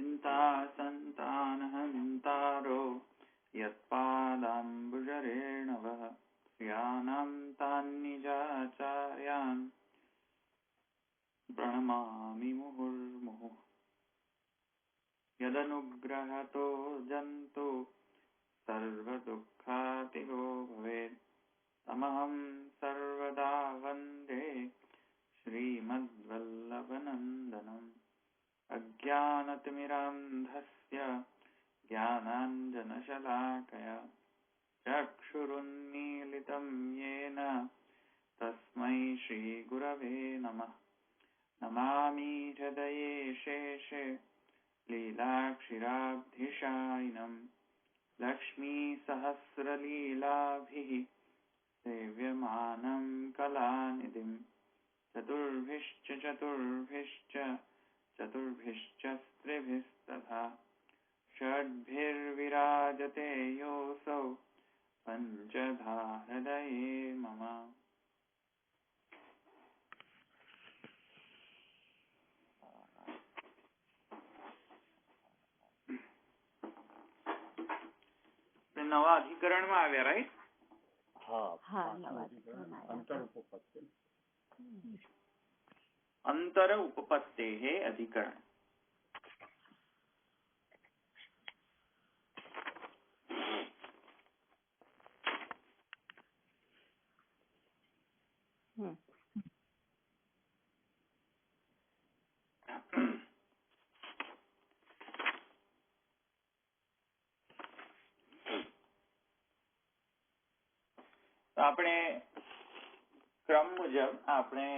चिन्ता सन्तानहन्तारो यत्पादाम्बुजरेणवः श्रियाणां तान्निजाचार्यान् प्रणमामि मुहुर्मुहुः। यदनुग्रहतो जन्तु सर्वदुःखातिगो भवेत् तमहं सर्वदा वन्दे श्रीमद्वल्लभनन्दनम्। अज्ञानतिमिरान्धस्य ज्ञानाञ्जनशलाकया चक्षुरुन्मीलितं येन तस्मै श्रीगुरवे नमः। नमामि हृदये शेषे लीलाक्षिराब्धिशायिनं लक्ष्मीसहस्रलीलाभिः सेव्यमानं कलानिधिं चतुर्भिश्च स्त्रिभिस्तथा षड्भिर्विराजते योऽसौ पञ्चधा हृदये मम। नवा अधिकरण में आव्या राइट। अंतर उपपत्ते है अधिकरण। तो આપણે ક્રમ મુજબ આપણે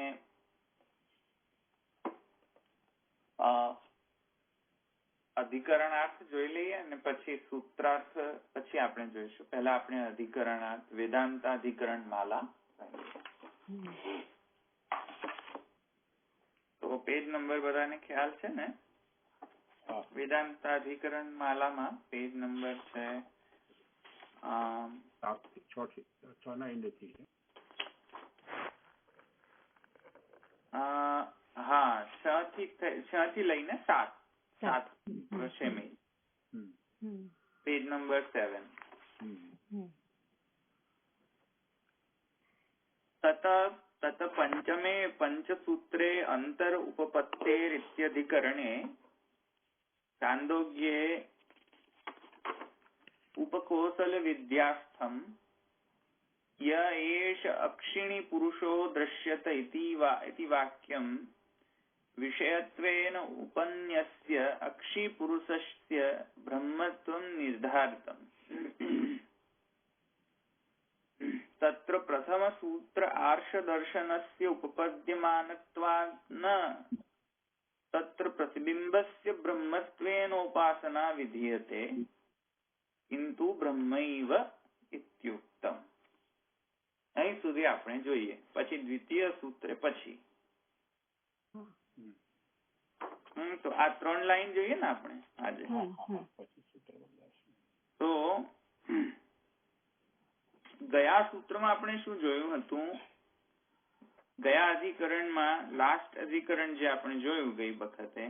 અધિકરણાર્થ જોઈ લઈએ અને પછી સૂત્રાર્થ પછી આપણે જોઈશું। પહેલા આપણે અધિકરણાર્થ વેદાંતાધિકરણ માલા। તો પેજ નંબર બધાને ખ્યાલ છે ને? વેદાંતાધિકરણ માલામાં પેજ નંબર છે હા 6 થી લઈને 7 છે પેજ નંબર 7। तत पंचमे पंचसूत्रे अंतर उपपत्तेरित्यधिकरणे छांदोग्ये उपकोसल विद्यास्थं य एष अक्षिणी पुरुषो दृश्यत इति वाक्यं विषयत्वेन उपन्यस्य अक्षि पुरुषस्य ब्रह्मत्वं निर्धारितम्। तत्र प्रथम सूत्र आर्षदर्शनस्य उपपद्यमानत्वात् न तत्र प्रतिबिंबस्य ब्रह्मत्वेनोपासना विधीयते किंतु ब्रह्मैव इत्युक्तम्। અહીં સુધી આપણે જોઈએ, પછી દ્વિતીય સૂત્ર પછી તો આ 3 લાઈન જોઈએ ને આપણે આજે। તો ગયા સૂત્રમાં આપણે શું જોયું હતું? ગયા અધિકરણમાં લાસ્ટ અધિકરણ જે આપણે જોયું ગઈ વખતે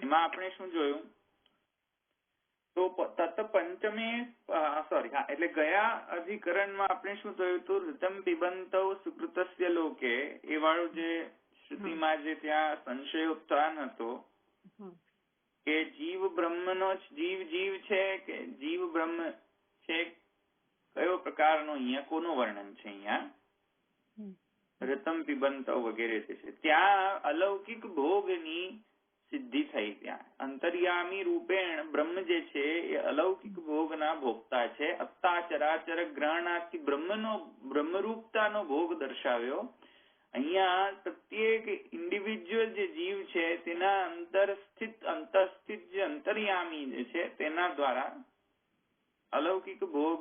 એમાં આપણે શું જોયું? તો તત પંચમે એટલે ગયા અધિકરણમાં આપણે શું જોયું હતું? ઋતમ પિબંતૌ સુકૃતસ્ય લોકે એ વાળું જે શ્રુતિમાં જે ત્યાં સંશયોત્થાન હતો કે જીવ બ્રહ્મનો જીવ છે કે જીવ બ્રહ્મ છે, કયો પ્રકારનો અહીંયા કોનું વર્ણન છે? અહીંયા રતમ પિબંતૌ વગેરે જે છે ત્યાં અલૌકિક ભોગની સિદ્ધિ થઈ। ત્યાં અંતર્યામી રૂપેણ બ્રહ્મ જે છે એ અલૌકિક ભોગના ભોગતા છે। અત્તા ચરાચર ગ્રહણાથી બ્રહ્મરૂપતાનો ભોગ દર્શાવ્યો। અહીંયા પ્રત્યેક ઇન્ડિવિજ્યુઅલ જે જીવ છે તેના અંતરસ્થિત જે અંતર્યામી જે છે તેના દ્વારા અલૌકિક ભોગ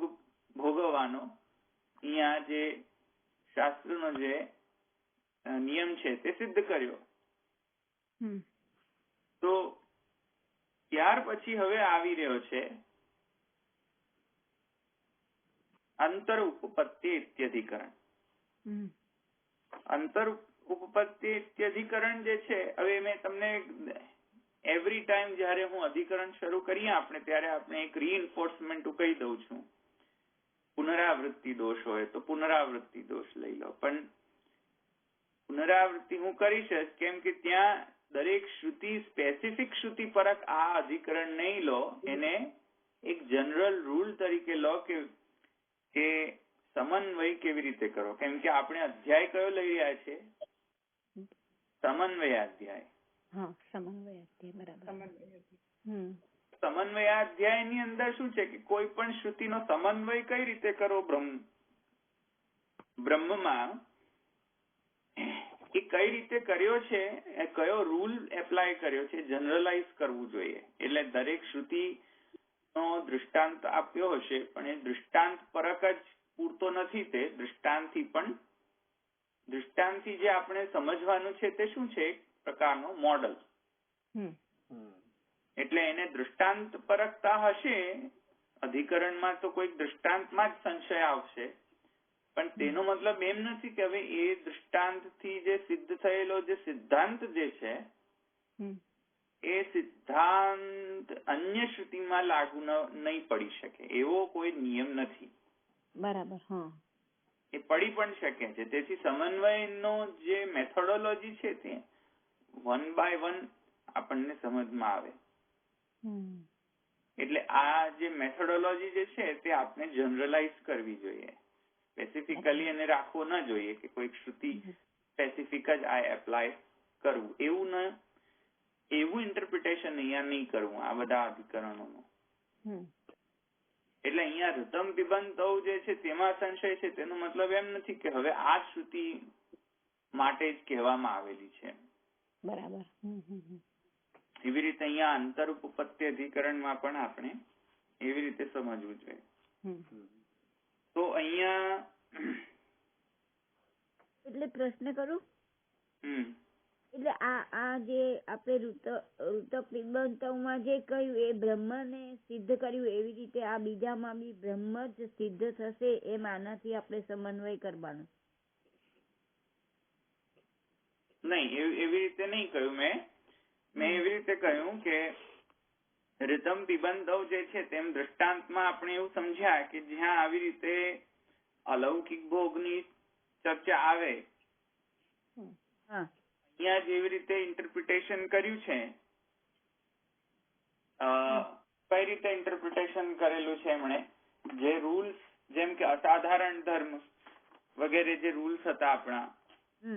ભોગવવાનો અહીંયા જે શાસ્ત્રનો જે નિયમ છે તે સિદ્ધ કર્યો। તો ત્યાર પછી હવે આવી રહ્યો છે અંતર ઉપપત્તિ ઇત્યધિકરણ। અંતર ઉપપત્તિ ઇત્યધિકરણ જે છે, હવે મેં તમને એવરી ટાઈમ જયારે હું અધિકરણ શરૂ કરીએ આપણે ત્યારે આપણે એક રીઇન્ફોર્સમેન્ટ કહી દઉં છું. પુનરાવૃત્તિ દોષ હોય તો પુનરાવૃત્તિ દોષ લઈ લો, પણ પુનરાવૃત્તિ હું કરીશ જ કેમ કે ત્યાં દરેક શ્રુતિ સ્પેસિફિક શ્રુતિ પરક આ અધિકરણ નહીં લો, એને એક જનરલ રૂલ તરીકે લો કે સમન્વય કેવી રીતે કરો. કેમ કે આપણે અધ્યાય કયો લઈ રહ્યા છે? સમન્વયાધ્યાય. સમન્વયાધ્યાય ની અંદર શું છે કે કોઈ પણ શ્રુતિનો સમન્વય કઈ રીતે કરો બ્રહ્મમાં એ કઈ રીતે કર્યો છે, એ કયો રૂલ એપ્લાય કર્યો છે, જનરલાઇઝ કરવું જોઈએ. એટલે દરેક શ્રુતિ નો દૃષ્ટાંત આપ્યો હશે પણ એ દૃષ્ટાંત પરક જ પૂરતો નથી. તે દૃષ્ટાંતથી જે આપણે સમજવાનું છે તે શું છે? એક પ્રકારનો મોડલ. એટલે એને દૃષ્ટાંત પરકતા હશે. અધિકરણમાં તો કોઈક દૃષ્ટાંતમાં જ સંશય આવશે, પણ તેનો મતલબ એમ નથી કે હવે એ દૃષ્ટાંતથી જે સિદ્ધ થયેલો જે સિદ્ધાંત જે છે એ સિદ્ધાંત અન્ય શ્રુતિમાં લાગુ નહીં પડી શકે એવો કોઈ નિયમ નથી. બરાબર. એ પડી પણ શકે છે. તેથી સમન્વયનો જે મેથોડોલોજી છે તે 1 by 1 આપણને સમજમાં આવે. એટલે આ જે મેથોડોલોજી જે છે તે આપણે જનરલાઇઝ કરવી જોઈએ. સ્પેસિફિકલી એને રાખવો ન જોઈએ કે કોઈક શ્રુતિ સ્પેસિફિક જ આ એપ્લાય કરવું. એવું ઇન્ટરપ્રિટેશન અહીંયા નહીં કરવું આ બધા અધિકરણોનું. એટલે અહીંયા ઋતમ પિબંતૌ જે છે તેમાં સંશય છે તેનો મતલબ એમ નથી કે હવે આ શ્રુતિ માટે જ કહેવામાં આવેલી છે. બરાબર. એવી રીતે અહીંયા અંતરૂપપત્તિ અધિકરણમાં પણ આપણે એવી રીતે સમજવું જોઈએ. તો અહીંયા એટલે પ્રશ્ન કરું, એટલે આ જે આપણે ઋતપિબંતમાં જે કહ્યું એ બ્રહ્મને સિદ્ધ કર્યું એવી રીતે આ બીજામાં બી બ્રહ્મ જ સિદ્ધ થશે એમ આનાથી આપણે સમન્વય કરવાનો? નહીં, એવી રીતે નહીં કહ્યું. મેં એવી રીતે કહ્યું કે ઋતમ પિબંતૌ જે છે તેમ દ્રષ્ટાંતમાં આપણે એવું સમજ્યા કે જ્યાં આવી રીતે અલૌકિક ભોગની ચર્ચા આવે અહીંયા જેવી રીતે ઇન્ટરપ્રિટેશન કર્યું છે, કઈ રીતે ઇન્ટરપ્રિટેશન કરેલું છે એમણે, જે રૂલ્સ જેમ કે અસાધારણ ધર્મ વગેરે જે રૂલ્સ હતા આપણા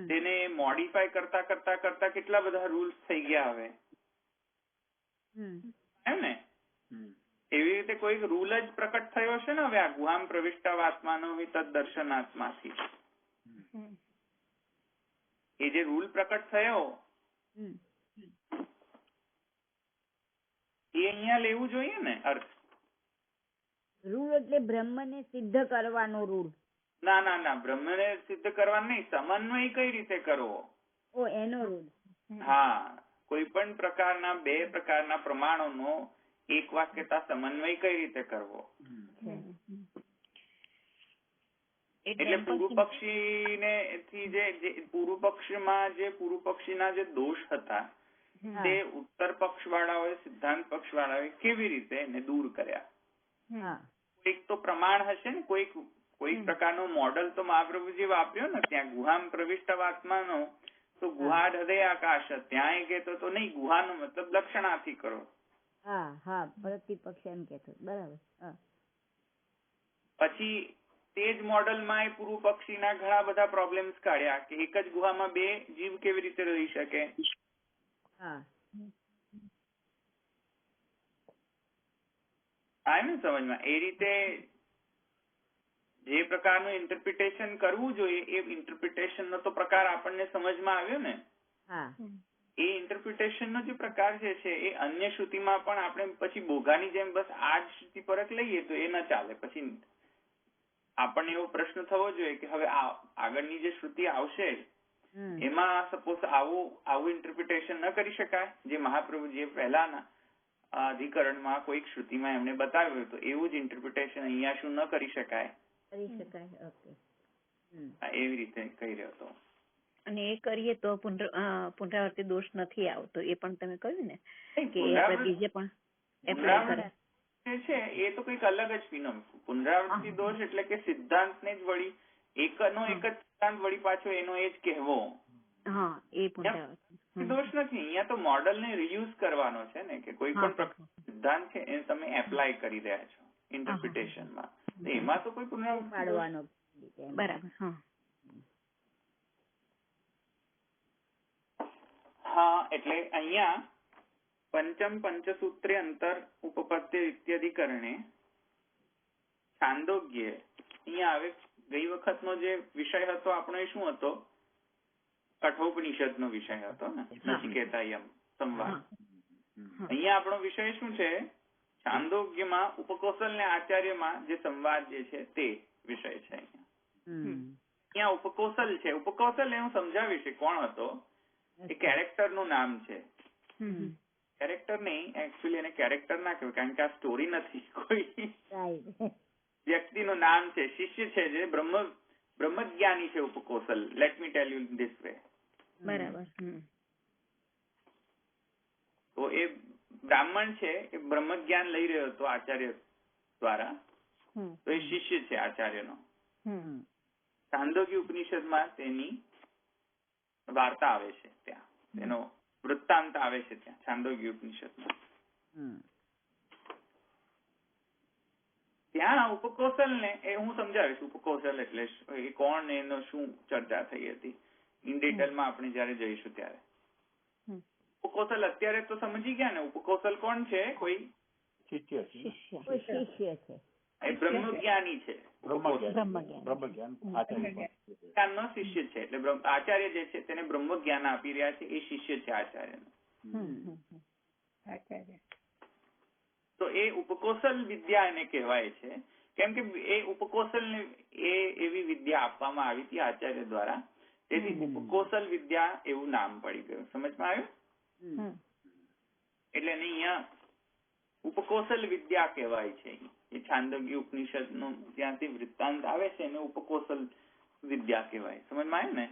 તેને મોડિફાય કરતા કરતા કરતા કેટલા બધા રૂલ્સ થઈ ગયા હવે, એમ ને? એવી રીતે કોઈક રૂલ જ પ્રકટ થયો છે ને હવે આ ગુહામ પ્રવિષ્ટાવાત્માનો તદ દર્શનાત્માથી. એ જે રૂલ પ્રકટ થયો એ અહીંયા લેવું જોઈએ ને અર્થ. રૂલ એટલે બ્રહ્મને સિદ્ધ કરવાનો રૂલ? ના, બ્રહ્મને સિદ્ધ કરવાનો નહીં, સમન્વય કઈ રીતે કરવો એનો રૂલ. હા, કોઈ પણ પ્રકારના બે પ્રકારના પ્રમાણોનો એક વાક્યતા સમન્વય કઈ રીતે કરવો. એટલે પૂર્વ પક્ષમાં જે પૂર્વ પક્ષીના જે દોષ હતા તે ઉત્તર પક્ષ વાળાઓએ સિદ્ધાંત પક્ષ વાળાઓએ કેવી રીતે એને દૂર કર્યા. કોઈક તો પ્રમાણ હશે ને, કોઈક પ્રકારનો મોડલ તો મહાપ્રભુજી વાપર્યો ને ત્યાં ગુહામ પ્રવિષ્ટવાત્માનો, તો ગુહા હૃદય આકાશ, ત્યાં એ કહેતો તો નહીં, ગુહાનો મતલબ લક્ષણાથી કરો. પ્રતિપક્ષ એમ કહેતો. બરાબર. પછી તે જ મોડલમાં એ પૂર્વ પક્ષીના ઘણા બધા પ્રોબ્લેમ્સ કાઢ્યા કે એક જ ગુહામાં બે જીવ કેવી રીતે રહી શકે. ને સમજમાં એ રીતે જે પ્રકારનું ઇન્ટરપ્રિટેશન કરવું જોઈએ એ ઇન્ટરપ્રિટેશન નો તો પ્રકાર આપણને સમજમાં આવ્યો ને. એ ઇન્ટરપ્રિટેશન નો જે પ્રકાર જે છે એ અન્ય શ્રુતિમાં પણ આપણે પછી બોઘાની જેમ બસ આ જ શ્રુતિ પરક લઈએ તો એ ન ચાલે. પછી આપણને એવો પ્રશ્ન થવો જોઈએ કે હવે આગળની જે શ્રુતિ આવશે એમાં સપોઝ આવું ઇન્ટરપ્રિટેશન ન કરી શકાય જે મહાપ્રભુજીએ પહેલાના અધિકરણમાં કોઈક શ્રુતિમાં એમને બતાવ્યું તો એવું જ ઇન્ટરપ્રિટેશન અહીંયા શું ન કરી શકાય? એવી રીતે કહી રહ્યો હતો. અને એ કરીએ તો પુનરાવર્તિત દોષ નથી આવતો, એ પણ તમે કહ્યું ને કે પુનરાવર્તિત બીજે પણ એપ્લાય કરે જે છે એ તો કંઈક અલગ જ ફિનોમ. પુનરાવૃત્તિ દોષ એટલે કે સિદ્ધાંતને જ વળી એકનો એક જ સિદ્ધાંત વળી પાછો એનો એ જ કહેવો. હા, એ પુનરાવર્તિત દોષ નથી. અહીંયા તો મોડલ ને રિયુઝ કરવાનો છે ને, કે કોઈ પણ પ્રકારનો સિદ્ધાંત છે એ તમે એપ્લાય કરી રહ્યા છો ઇન્ટરપ્રિટેશનમાં, એમાં તો કોઈ પુનરાવૃત્તિ પાડવાનો. બરાબર. હા, એટલે અહીંયા પંચમ પંચસૂત્રે અંતર ઉપપત્તિ ઇત્યાદિકરણે છાંદોગ્ય અહીંયા આવે. ગઈ વખતનો જે વિષય હતો આપણો એ શું હતો? કઠોપનિષદનો વિષય હતો ને, નચિકેતાયમ સંવાદ. અહીંયા આપણો વિષય શું છે? છાંદોગ્યમાં ઉપકૌશલ ને આચાર્યમાં જે સંવાદ જે છે તે વિષય છે. અહીંયા ઉપકૌશલ છે. ઉપકૌશલ એ હું સમજાવીશ કોણ હતો. એ કેરેક્ટર નું નામ છે. કેરેક્ટર નહીં, એકચ્યુઅલી એને કેરેક્ટર ના કહેવાય, કારણ કે આ સ્ટોરી નથી, કોઈ વ્યક્તિનું નામ છે, શિષ્ય છે જે બ્રહ્મજ્ઞાની છે Upakoshal. Let me tell you this way. બરાબર. તો એ બ્રાહ્મણ છે, એ બ્રહ્મજ્ઞાન લઈ રહ્યો હતો આચાર્ય દ્વારા. તો એ શિષ્ય છે આચાર્યનો. છાંદોગ્ય ઉપનિષદમાં તેની વાર્તા આવે છે, ત્યાં તેનો વૃત્તાંત આવે છે ત્યાં છાંદોગ્ય ઉપનિષદમાં. ત્યાં ઉપકૌશલ ને એ હું સમજાવીશ. ઉપકૌશલ એટલે એ કોણ ને એનો શું ચર્ચા થઈ હતી ઇન ડિટેલમાં આપણે જયારે જઈશું ત્યારે. ઉપકૌશલ અત્યારે તો સમજી ગયા ને. ઉપકૌશલ કોણ છે? કોઈ શિષ્ય છે, એ બ્રહ્મજ્ઞાની છે, બ્રહ્મજ્ઞાનનો શિષ્ય છે. એટલે આચાર્ય જે છે તેને બ્રહ્મજ્ઞાન આપી રહ્યા છે, એ શિષ્ય છે આચાર્યનો. તો એ ઉપકૌશલ વિદ્યા એને કહેવાય છે, કેમ કે એ ઉપકૌશલ ને એ એવી વિદ્યા આપવામાં આવી હતી આચાર્ય દ્વારા, તેથી ઉપકૌશલ વિદ્યા એવું નામ પડી ગયું. સમજમાં આવ્યું? એટલે એને અહીંયા ઉપકૌશલ વિદ્યા કહેવાય છે. એ છાંદોગ્ય ઉપનિષદ નું જ્યાંથી વૃત્તાંત આવે છે એને ઉપકૌશલ વિદ્યા કહેવાય. સમજમાં આવ્યું ને?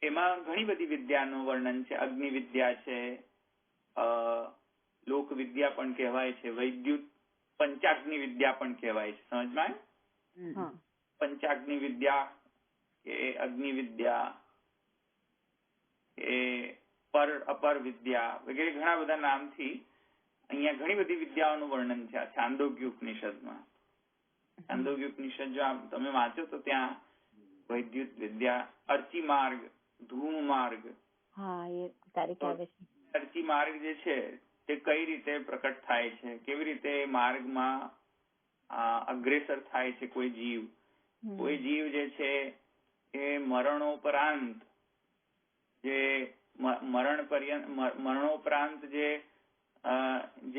એમાં ઘણી બધી વિદ્યાનું વર્ણન છે. અગ્નિ વિદ્યા છે, લોક વિદ્યા પણ કહેવાય છે, વૈદ્યુત પંચાગ્નિ વિદ્યા પણ કહેવાય છે. સમજમાં આવ્યું? પંચાગ્નિ વિદ્યા કે અગ્નિ વિદ્યા એ અપર વિદ્યા વગેરે ઘણા બધા નામથી અહીંયા ઘણી બધી વિદ્યાઓનું વર્ણન છે આ છાંદોગ્ય ઉપનિષદમાં. છાંદોગ્ય ઉપનિષદ જો તમે વાંચો તો ત્યાં વૈદ્યુત વિદ્યા, અર્ચી માર્ગ, ધૂમ માર્ગ. અર્ચી માર્ગ જે છે તે કઈ રીતે પ્રકટ થાય છે, કેવી રીતે માર્ગમાં અગ્રેસર થાય છે કોઈ જીવ. કોઈ જીવ જે છે એ મરણોપરાંત જે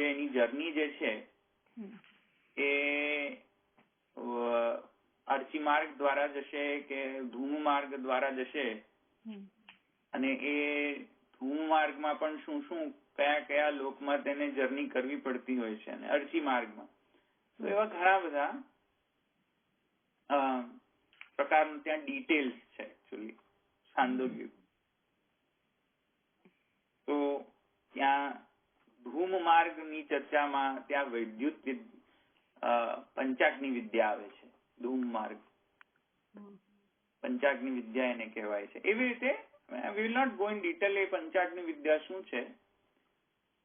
એની જર્ની જે છે એ અર્ચી માર્ગ દ્વારા જશે કે ધૂમ માર્ગ દ્વારા જશે, અને એ ધૂમ માર્ગમાં પણ શું શું કયા કયા લોકમાં તેને જર્ની કરવી પડતી હોય છે, અને અર્ચી માર્ગમાં. તો એવા ઘણા બધા પ્રકારનું ત્યાં ડિટેલ્સ છે એકચ્યુઅલી છાંદોગ્ય. તો ત્યાં ધૂમ માર્ગની ચર્ચામાં ત્યાં વૈદ્યુત પંચાગ્નિ વિદ્યા આવે છે. ધૂમ માર્ગ પંચાગ્નિ વિદ્યા એને કહેવાય છે. એવી રીતે we will not go in detail એ પંચાગ્નિ વિદ્યા શું છે,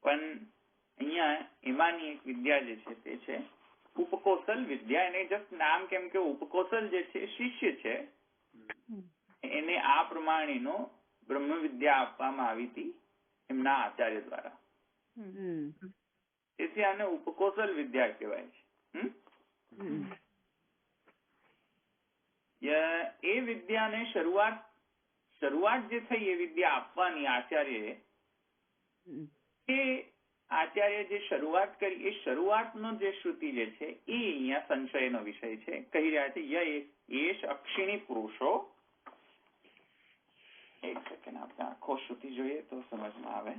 પણ અહીંયા એમાંની એક વિદ્યા જે છે તે છે ઉપકૌશલ વિદ્યા. એને જસ્ટ નામ કેમ કે ઉપકૌશલ જે છે શિષ્ય છે, એને આ પ્રમાણેનો બ્રહ્મ વિદ્યા આપવામાં આવી હતી એમના આચાર્ય દ્વારા. તેથી આને ઉપકૌશલ વિદ્યા કહેવાય છે. એ વિદ્યાને શરૂઆત જે થઈ એ વિદ્યા આપવાની આચાર્યએ, એ આચાર્ય જે શરૂઆત કરી એ શરૂઆતનો જે શ્રુતિ જે છે એ અહીંયા સંશયનો વિષય છે. કહી રહ્યા છે યેશ અક્ષિણી પુરુષો. એક સેકન્ડ આપણે આખો શ્રુતિ જોઈએ તો સમજમાં આવે.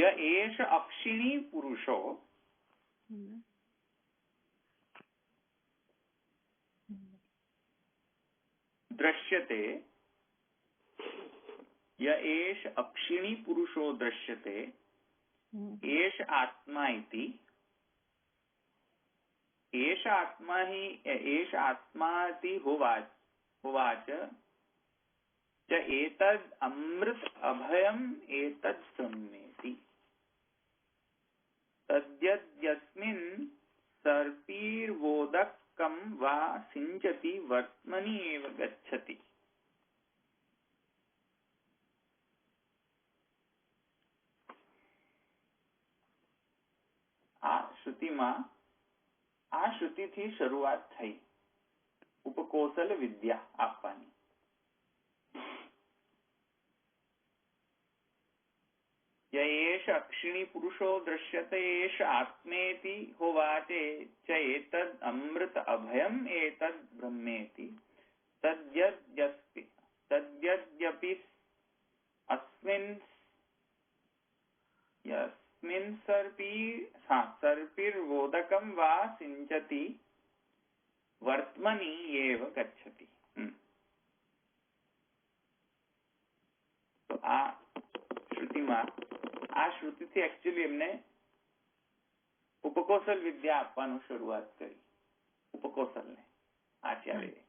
યેશ અક્ષિણી પુરુષો दृश्यते य एष अक्षिणी पुरुषो दृश्यते एष आत्मा इति एष आत्मा इति होवाच च एतद् अमृत अभयम् एतद् ब्रह्मेति तद्यद्यस्मिन् सर्पीर्वोदकं वा सिञ्चति वर्त्मनि एव गच्छति। આ શ્રુતિથી શરૂઆત થઈ ઉપકોસલ વિદ્યા આપવાની. य एष अक्षिणी पुरुषो दृश्यते एष आत्मेति होवाचे च एतद् अमृत अभयम् एतद् ब्रह्मेति तद्यद्यपि यस्मिन् सर्पिर्वोदकं वा सिञ्चति वर्त्मनि एव गच्छति. तो आ શ્રુતિમાં આ શ્રુતિથી એકચ્યુઅલી એમને ઉપકોસલ વિદ્યા આપવાનું શરૂઆત કરી ઉપકોસલને આચાર્ય.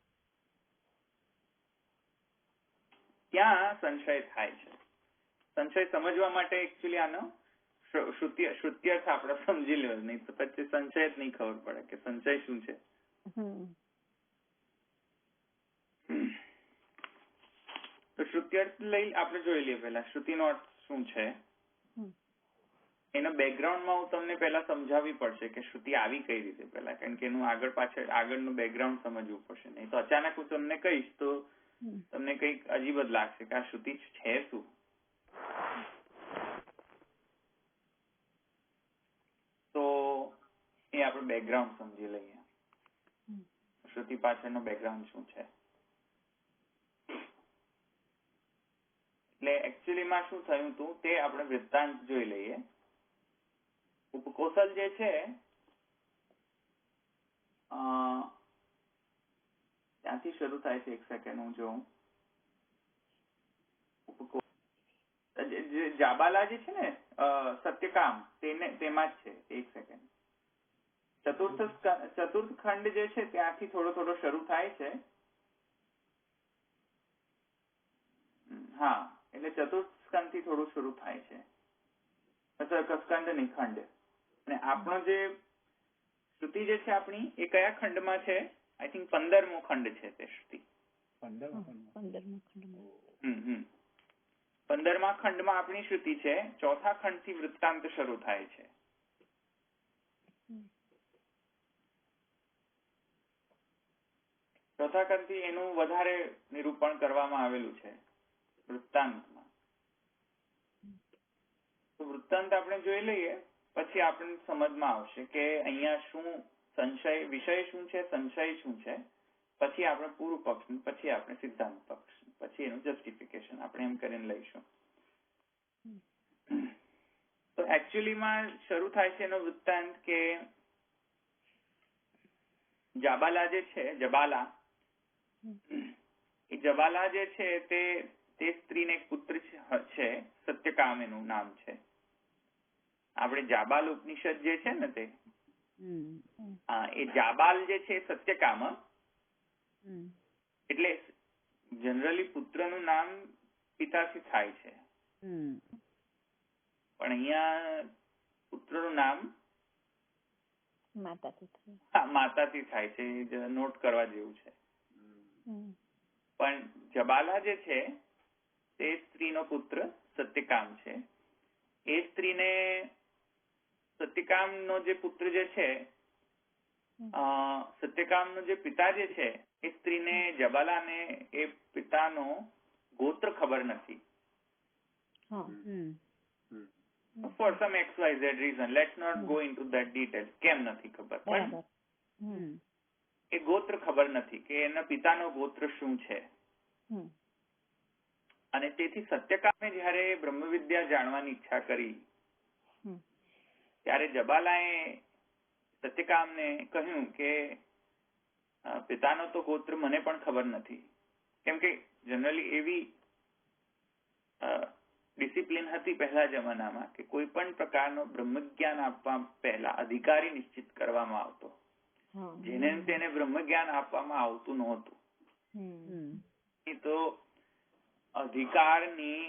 ત્યાં સંશય થાય છે. સંશય સમજવા માટે એકચ્યુઅલી આનો શ્રુત્યર્થ આપણે સમજી લેવો, નહીં તો પછી સંશય જ નહીં ખબર પડે કે સંશય શું છે. તો શ્રુત્યર્થ લઈ આપણે જોઈ લઈએ. પહેલા શ્રુતિનો અર્થ શું છે એના બેકગ્રાઉન્ડમાં હું તમને પહેલા સમજાવવી પડશે કે શ્રુતિ આવી કઈ રીતે પહેલા, કારણ કે એનું આગળ પાછળ આગળનું બેકગ્રાઉન્ડ સમજવું પડશે. નહીં તો અચાનક હું તમને કહીશ તો તમને કઈક અજીબ જ લાગશે કે આ શ્રુતિ છે શું. તો એ આપણે બેકગ્રાઉન્ડ સમજી લઈએ. શ્રુતિ પાછળનો બેકગ્રાઉન્ડ શું છે. એટલે એકચ્યુઅલીમાં શું થયું હતું તે આપણે વૃત્તાંત જોઈ લઈએ. ઉપકોસલ જે છે ત્યાંથી શરૂ થાય છે. એક સેકન્ડ હું જોઉં. જાબાલા જે છે ને સત્યકામ તેમાં જ છે. એક સેકન્ડ. ચતુર્થ ખંડ જે છે ત્યાંથી થોડો શરૂ થાય છે. હા, એટલે ચતુર્થ સ્કંદ થી થોડું શરૂ થાય છે. સ્કંદ નહીં, ખંડ. અને આપણો જે શ્રુતિ જે છે આપણી એ કયા ખંડમાં છે? આઈ થિંક 15મો ખંડ છે તે શ્રુતિ. 15મા ખંડમાં આપણી શ્રુતિ છે. ચોથા ખંડ થી વૃત્તાંત શરૂ થાય છે. ચોથા ખંડ થી એનું વધારે નિરૂપણ કરવામાં આવેલું છે વૃત્તાંતમાં. તો વૃત્તાંત આપણે જોઈ લઈએ પછી આપણને સમજમાં આવશે કે અહીંયા શું સંશય, વિષય શું છે, સંશય શું છે. પછી આપણે પૂર્વ પક્ષ, પછી આપણે સિદ્ધાંત પક્ષ, પછી એનું જસ્ટિફિકેશન આપણે એમ કરીને લઈશું. તો એકચ્યુઅલીમાં શરૂ થાય છે એનો વૃત્તાંત કે જાબાલા જે છે, જબાલા, એ જબાલા જે છે તે સ્ત્રીને એક પુત્ર છે, સત્યકામ એનું નામ છે. આપણે જાબાલ ઉપનિષદ જે છે ને તે એ જાબાલ જે છે સત્યકામ. એટલે જનરલી પુત્રનું નામ પિતાથી થાય છે, પણ અહીંયા પુત્રનું નામ માતાથી થાય છે. નોટ કરવા જેવું છે. પણ જબાલા જે છે તે સ્ત્રીનો પુત્ર સત્યકામ છે. એ સ્ત્રીને સત્યકામનો જે પુત્ર જે છે, સત્યકામનો જે પિતા જે છે એ સ્ત્રીને જબાલાને એ પિતાનો ગોત્ર ખબર નથી. For some XYZ reason, let's not go into that detail. કેમ નથી ખબર, પણ એ ગોત્ર ખબર નથી કે એના પિતાનો ગોત્ર શું છે. અને તેથી સત્યકામે જયારે બ્રહ્મવિદ્યા જાણવાની ઈચ્છા કરી ત્યારે જબાલાએ સત્યકામને કહ્યું કે પિતાનો તો ગોત્ર મને પણ ખબર નથી, કેમ કે જનરલી એવી ડિસિપ્લિન હતી પહેલા જમાનામાં કે કોઈ પણ પ્રકારનો બ્રહ્મજ્ઞાન આપવા પહેલા અધિકારી નિશ્ચિત કરવામાં આવતો, જેને તેને બ્રહ્મજ્ઞાન આપવામાં આવતું નહોતું. તો અધિકારની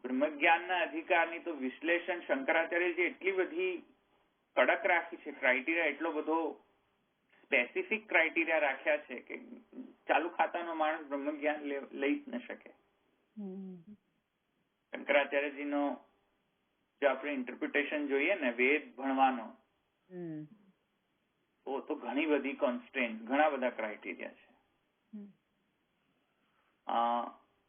બ્રહ્મજ્ઞાનના અધિકારની તો વિશ્લેષણ શંકરાચાર્યજી એટલી બધી કડક રાખી છે, ક્રાઇટેરિયા એટલો બધો સ્પેસિફિક ક્રાઇટેરિયા રાખ્યા છે કે ચાલુ ખાતાનો માણસ બ્રહ્મજ્ઞાન લઈ જ ન શકે. શંકરાચાર્યજીનો જો આપણે ઇન્ટરપ્રિટેશન જોઈએ ને વેદ ભણવાનો, તો ઘણી બધી કોન્સ્ટ્રેન્ટ, ઘણા બધા ક્રાઇટેરિયા છે.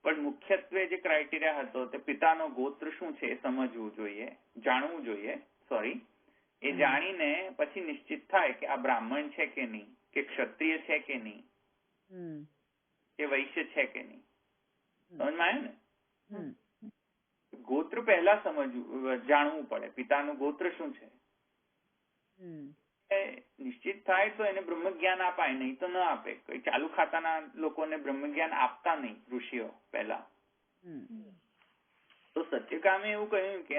પણ મુખ્યત્વે જે ક્રાઇટેરિયા હતો તે પિતાનો ગોત્ર શું છે એ સમજવું જોઈએ, જાણવું જોઈએ. એ જાણીને પછી નિશ્ચિત થાય કે આ બ્રાહ્મણ છે કે નહીં, કે ક્ષત્રિય છે કે નહીં, કે વૈશ્ય છે કે નહીં. સમજમાં આવ્યું ને? ગોત્ર પહેલા જાણવું પડે, પિતાનું ગોત્ર શું છે. નિશ્ચિત થાય તો એને બ્રહ્મજ્ઞાન અપાય, નહીં તો ન આપે. કોઈ ચાલુ ખાતાના લોકોને બ્રહ્મજ્ઞાન આપતા નહીં ઋષિઓ પહેલા. તો સત્યકામે એવું કહ્યું કે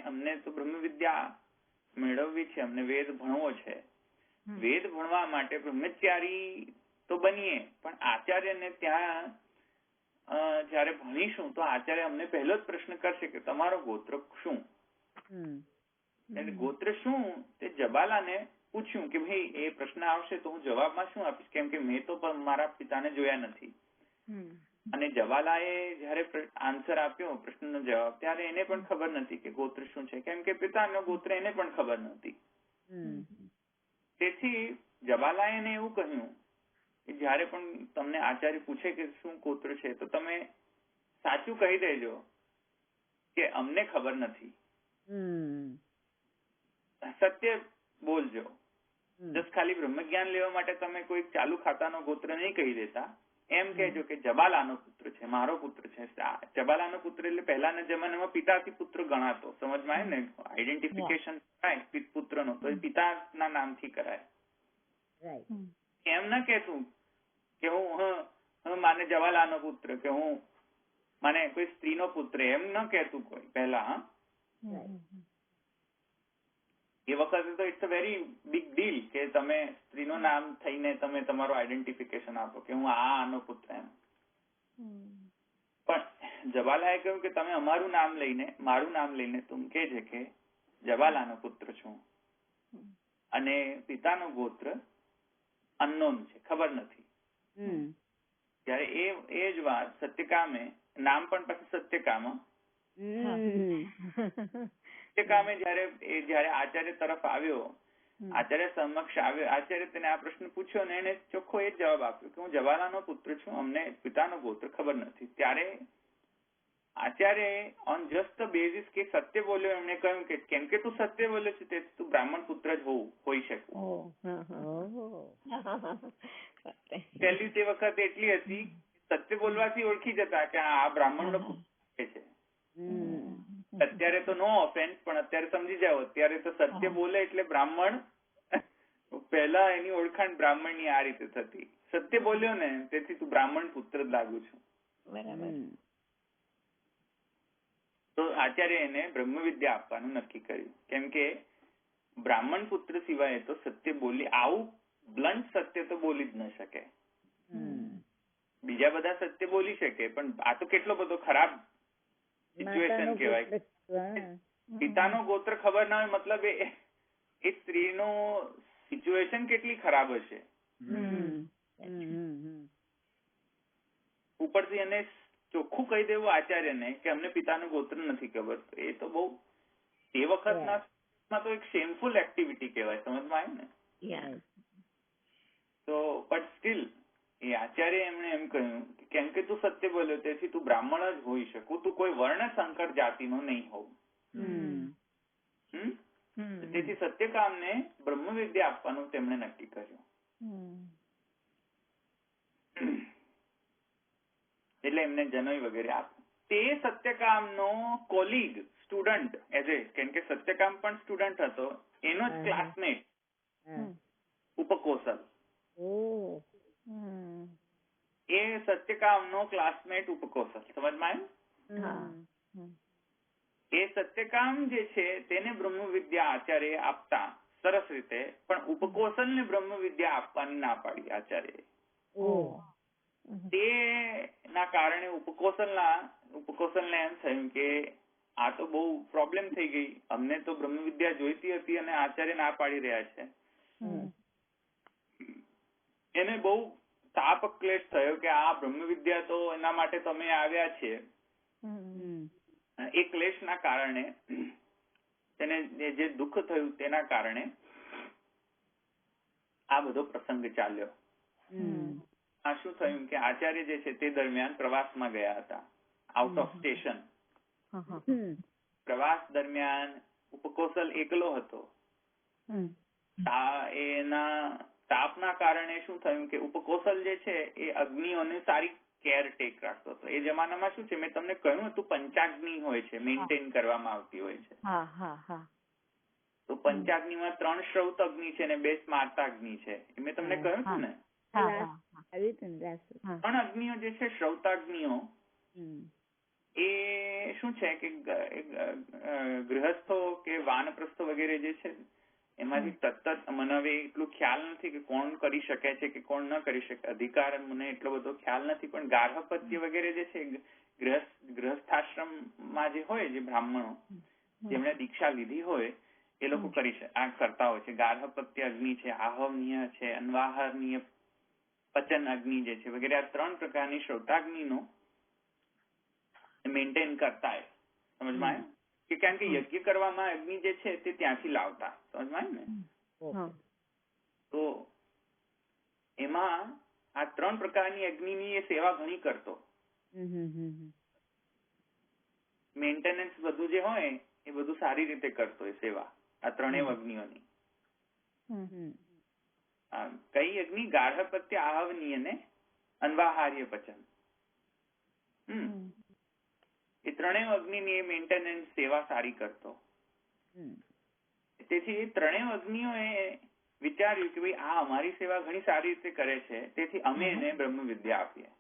અમને તો બ્રહ્મ વિદ્યા મેળવવી છે, અમને વેદ ભણવો છે. વેદ ભણવા માટે બ્રહ્મચારી તો બનીએ, પણ આચાર્યને ત્યાં જયારે ભણીશું તો આચાર્ય અમને પહેલો જ પ્રશ્ન કરશે કે તમારો ગોત્ર શું. ગોત્ર શું તે જબાલાને પૂછ્યું કે ભાઈ એ પ્રશ્ન આવશે તો હું જવાબમાં શું આપીશ, કેમ કે મેં તો મારા પિતાને જોયા નથી. અને જવાલાએ જયારે આન્સર આપ્યો, પ્રશ્નનો જવાબ, ત્યારે એને પણ ખબર નથી કે ગોત્ર શું છે, કેમ કે પિતાનો ગોત્ર એને પણ ખબર નહોતી. તેથી જવાલાએ એને એવું કહ્યું કે જયારે પણ તમને આચાર્ય પૂછે કે શું ગોત્ર છે તો તમે સાચું કહી દેજો કે અમને ખબર નથી. સત્ય બોલજો. જસ્ટ ખાલી બ્રહ્મજ્ઞાન લેવા માટે તમે કોઈ ચાલુ ખાતાનો ગોત્ર નહીં કહી દેતા, એમ કહેજો કે જબાલાનો પુત્ર છે, મારો પુત્ર છે. જબાલાનો પુત્ર એટલે પહેલાના જમાનામાં પિતાથી પુત્ર ગણાતો. સમજમાં આવે ને? આઈડેન્ટિફિકેશન થાય પુત્રનો તો પિતાના નામથી કરાય. એમ ના કહેતું કે હું માને જવાલાનો પુત્ર, કે હું માને કોઈ સ્ત્રીનો પુત્ર, એમ ન કહેતું કોઈ પહેલા. એ વખતે તો it's a very big deal કે તમે સ્ત્રીનું નામ થઈને તમે તમારું આઈડેન્ટિફિકેશન આપો કે હું આનો પુત્ર એમ. પણ જવાલાએ કહ્યું કે તમે અમારું નામ લઈને, મારું નામ લઈને તું કે છે કે જવાલાનો પુત્ર છું, અને પિતાનો ગોત્ર અનનોન છે, ખબર નથી. ત્યારે એ જ વાત સત્યકામે, નામ પણ પછી સત્યકામ, સત્યકામે જયારે આચાર્ય તરફ આવ્યો, આચાર્ય સમક્ષ આવ્યો, આચાર્ય તેને આ પ્રશ્ન પૂછ્યો ને એને ચોખ્ખો એ જ જવાબ આપ્યો કે હું જવાલાનો પુત્ર છું, અમને પિતાનો ગોત્ર ખબર નથી. ત્યારે Acharya on just the basis કે સત્ય બોલ્યો, એમણે કહ્યું કે કેમ કે તું સત્ય બોલ્યો છે તેથી તું બ્રાહ્મણ પુત્ર જ હોઈ શકે. પહેલી તે વખત એટલી હતી, સત્ય બોલવાથી ઓળખી જતા કે આ બ્રાહ્મણ નો પુત્ર છે. અત્યારે તો નો ઓફેન્સ, પણ અત્યારે સમજી જાવ, અત્યારે તો સત્ય બોલે એટલે બ્રાહ્મણ. પહેલા એની ઓળખાણ બ્રાહ્મણ ની આ રીતે થતી, સત્ય બોલ્યો ને તેથી તું બ્રાહ્મણ પુત્ર જ લાગુ છું. તો આચાર્ય એને બ્રહ્મ વિદ્યા આપવાનું નક્કી કર્યું, કેમ કે બ્રાહ્મણ પુત્ર સિવાય તો સત્ય બોલી, આવું બ્લન્ટ સત્ય તો બોલી જ ન શકે. બીજા બધા સત્ય બોલી શકે, પણ આ તો કેટલો બધો ખરાબ સિચ્યુએશન કહેવાય. પિતાનો ગોત્ર ખબર ના હોય, મતલબ એ સ્ત્રીનો સિચ્યુએશન કેટલી ખરાબ હશે. ઉપરથી એને ચોખ્ખું કહી દેવું આચાર્યને કે અમને પિતાનું ગોત્ર નથી ખબર, એ તો બહુ એ વખતના તો એક શેમફુલ એક્ટિવિટી કહેવાય. સમજમાં આવ્યું ને? તો બટ સ્ટીલ એ આચાર્ય એમણે એમ કહ્યું કેમ કે તું સત્ય બોલ્યો તેથી તું બ્રાહ્મણ જ હોઈ શકું, તું કોઈ વર્ણ સંકર જાતિનો નહીં હોવ. તેથી સત્યકામને બ્રહ્મ વિદ્યા આપવાનું તેમણે નક્કી કર્યું. એટલે એમને જનોઈ વગેરે આપ્યું. તે સત્યકામનો કોલીગ, સ્ટુડન્ટ, કેમ કે સત્યકામ પણ સ્ટુડન્ટ હતો, એનો જ ક્લાસમેટ ઉપકોશલ. એ સત્યકામનો ક્લાસમેટ ઉપકોસલ. સમજમાં આવ્યું? હા. એ સત્યકામ જે છે તેને બ્રહ્મ વિદ્યા આચાર્ય આપતા સરસ રીતે, પણ ઉપકોસલને બ્રહ્મ વિદ્યા આપવાની ના પાડી આચાર્ય. તે ના કારણે ઉપકોસલને એમ થયું કે આ તો બહુ પ્રોબ્લેમ થઈ ગઈ, અમને તો બ્રહ્મ વિદ્યા જોઈતી હતી અને આચાર્ય ના પાડી રહ્યા છે. એને બહુ તાપ ક્લેશ થયો કે આ બ્રહ્મ વિદ્યા તો એના માટે તમે આવ્યા છે. એ ક્લેશના કારણે તેને જે દુઃખ થયું તેના કારણે આ બધો પ્રસંગ ચાલ્યો. આ શું થયું કે આચાર્ય જે છે તે દરમિયાન પ્રવાસમાં ગયા હતા, આઉટ ઓફ સ્ટેશન. પ્રવાસ દરમિયાન ઉપકોસલ એકલો હતો. એના તાપના કારણે શું થયું કે ઉપકોસલ જે છે એ અગ્નિઓને સારી કેર ટેક રાખતો હતો. એ જમાનામાં શું છે, મેં તમને કહ્યું હતું પંચાગ્નિ હોય છે, મેન્ટેન કરવામાં આવતી હોય છે. તો પંચાગ્નિમાં 3 શ્રૌત અગ્નિ છે ને 2 સ્માર્તાગ્નિ છે. એ મેં તમને કહ્યું હતું ને. 3 અગ્નિઓ જે છે શ્રૌતાગ્નિઓ, એ શું છે કે ગૃહસ્થો કે વાનપ્રસ્થો વગેરે જે છે એમાંથી તત્ત મને હવે એટલું ખ્યાલ નથી કે કોણ કરી શકે છે કે કોણ ન કરી શકે, અધિકાર મને એટલો બધો ખ્યાલ નથી, પણ ગાર્હપત્ય વગેરે જે છે ગૃહસ્થાશ્રમમાં જે હોય, જે બ્રાહ્મણો જેમણે દીક્ષા લીધી હોય એ લોકો કરતા હોય છે. ગાર્હપત્ય અગ્નિ છે, આહવનીય છે, અન્વાહનીય પચન અગ્નિ જે છે વગેરે, આ 3 પ્રકારની શ્રૌતાગ્નિનો મેન્ટેન કરતા. સમજમાં આવ્યું? કે કારણ કે યજ્ઞ કરવામાં અગ્નિ જે છે તે ત્યાંથી લાવતા. સમજમાં આવ્યું ને? તો એમાં આ 3 પ્રકારની અગ્નિની એ સેવા ઘણી કરતો. મેન્ટેનન્સ બધું જે હોય એ બધું સારી રીતે કરતો એ સેવા, આ 3 અગ્નિઓની. કઈ અગ્નિ? ગાર્હપત્ય, આહવનીય ને અન્વાહાર્ય પચન. એ 3 અગ્નિની એ મેન્ટેનન્સ સેવા સારી કરતો. તેથી એ 3 અગ્નિઓએ વિચાર્યું કે ભાઈ આ અમારી સેવા ઘણી સારી રીતે કરે છે, તેથી અમે એને બ્રહ્મ વિદ્યા આપીએ.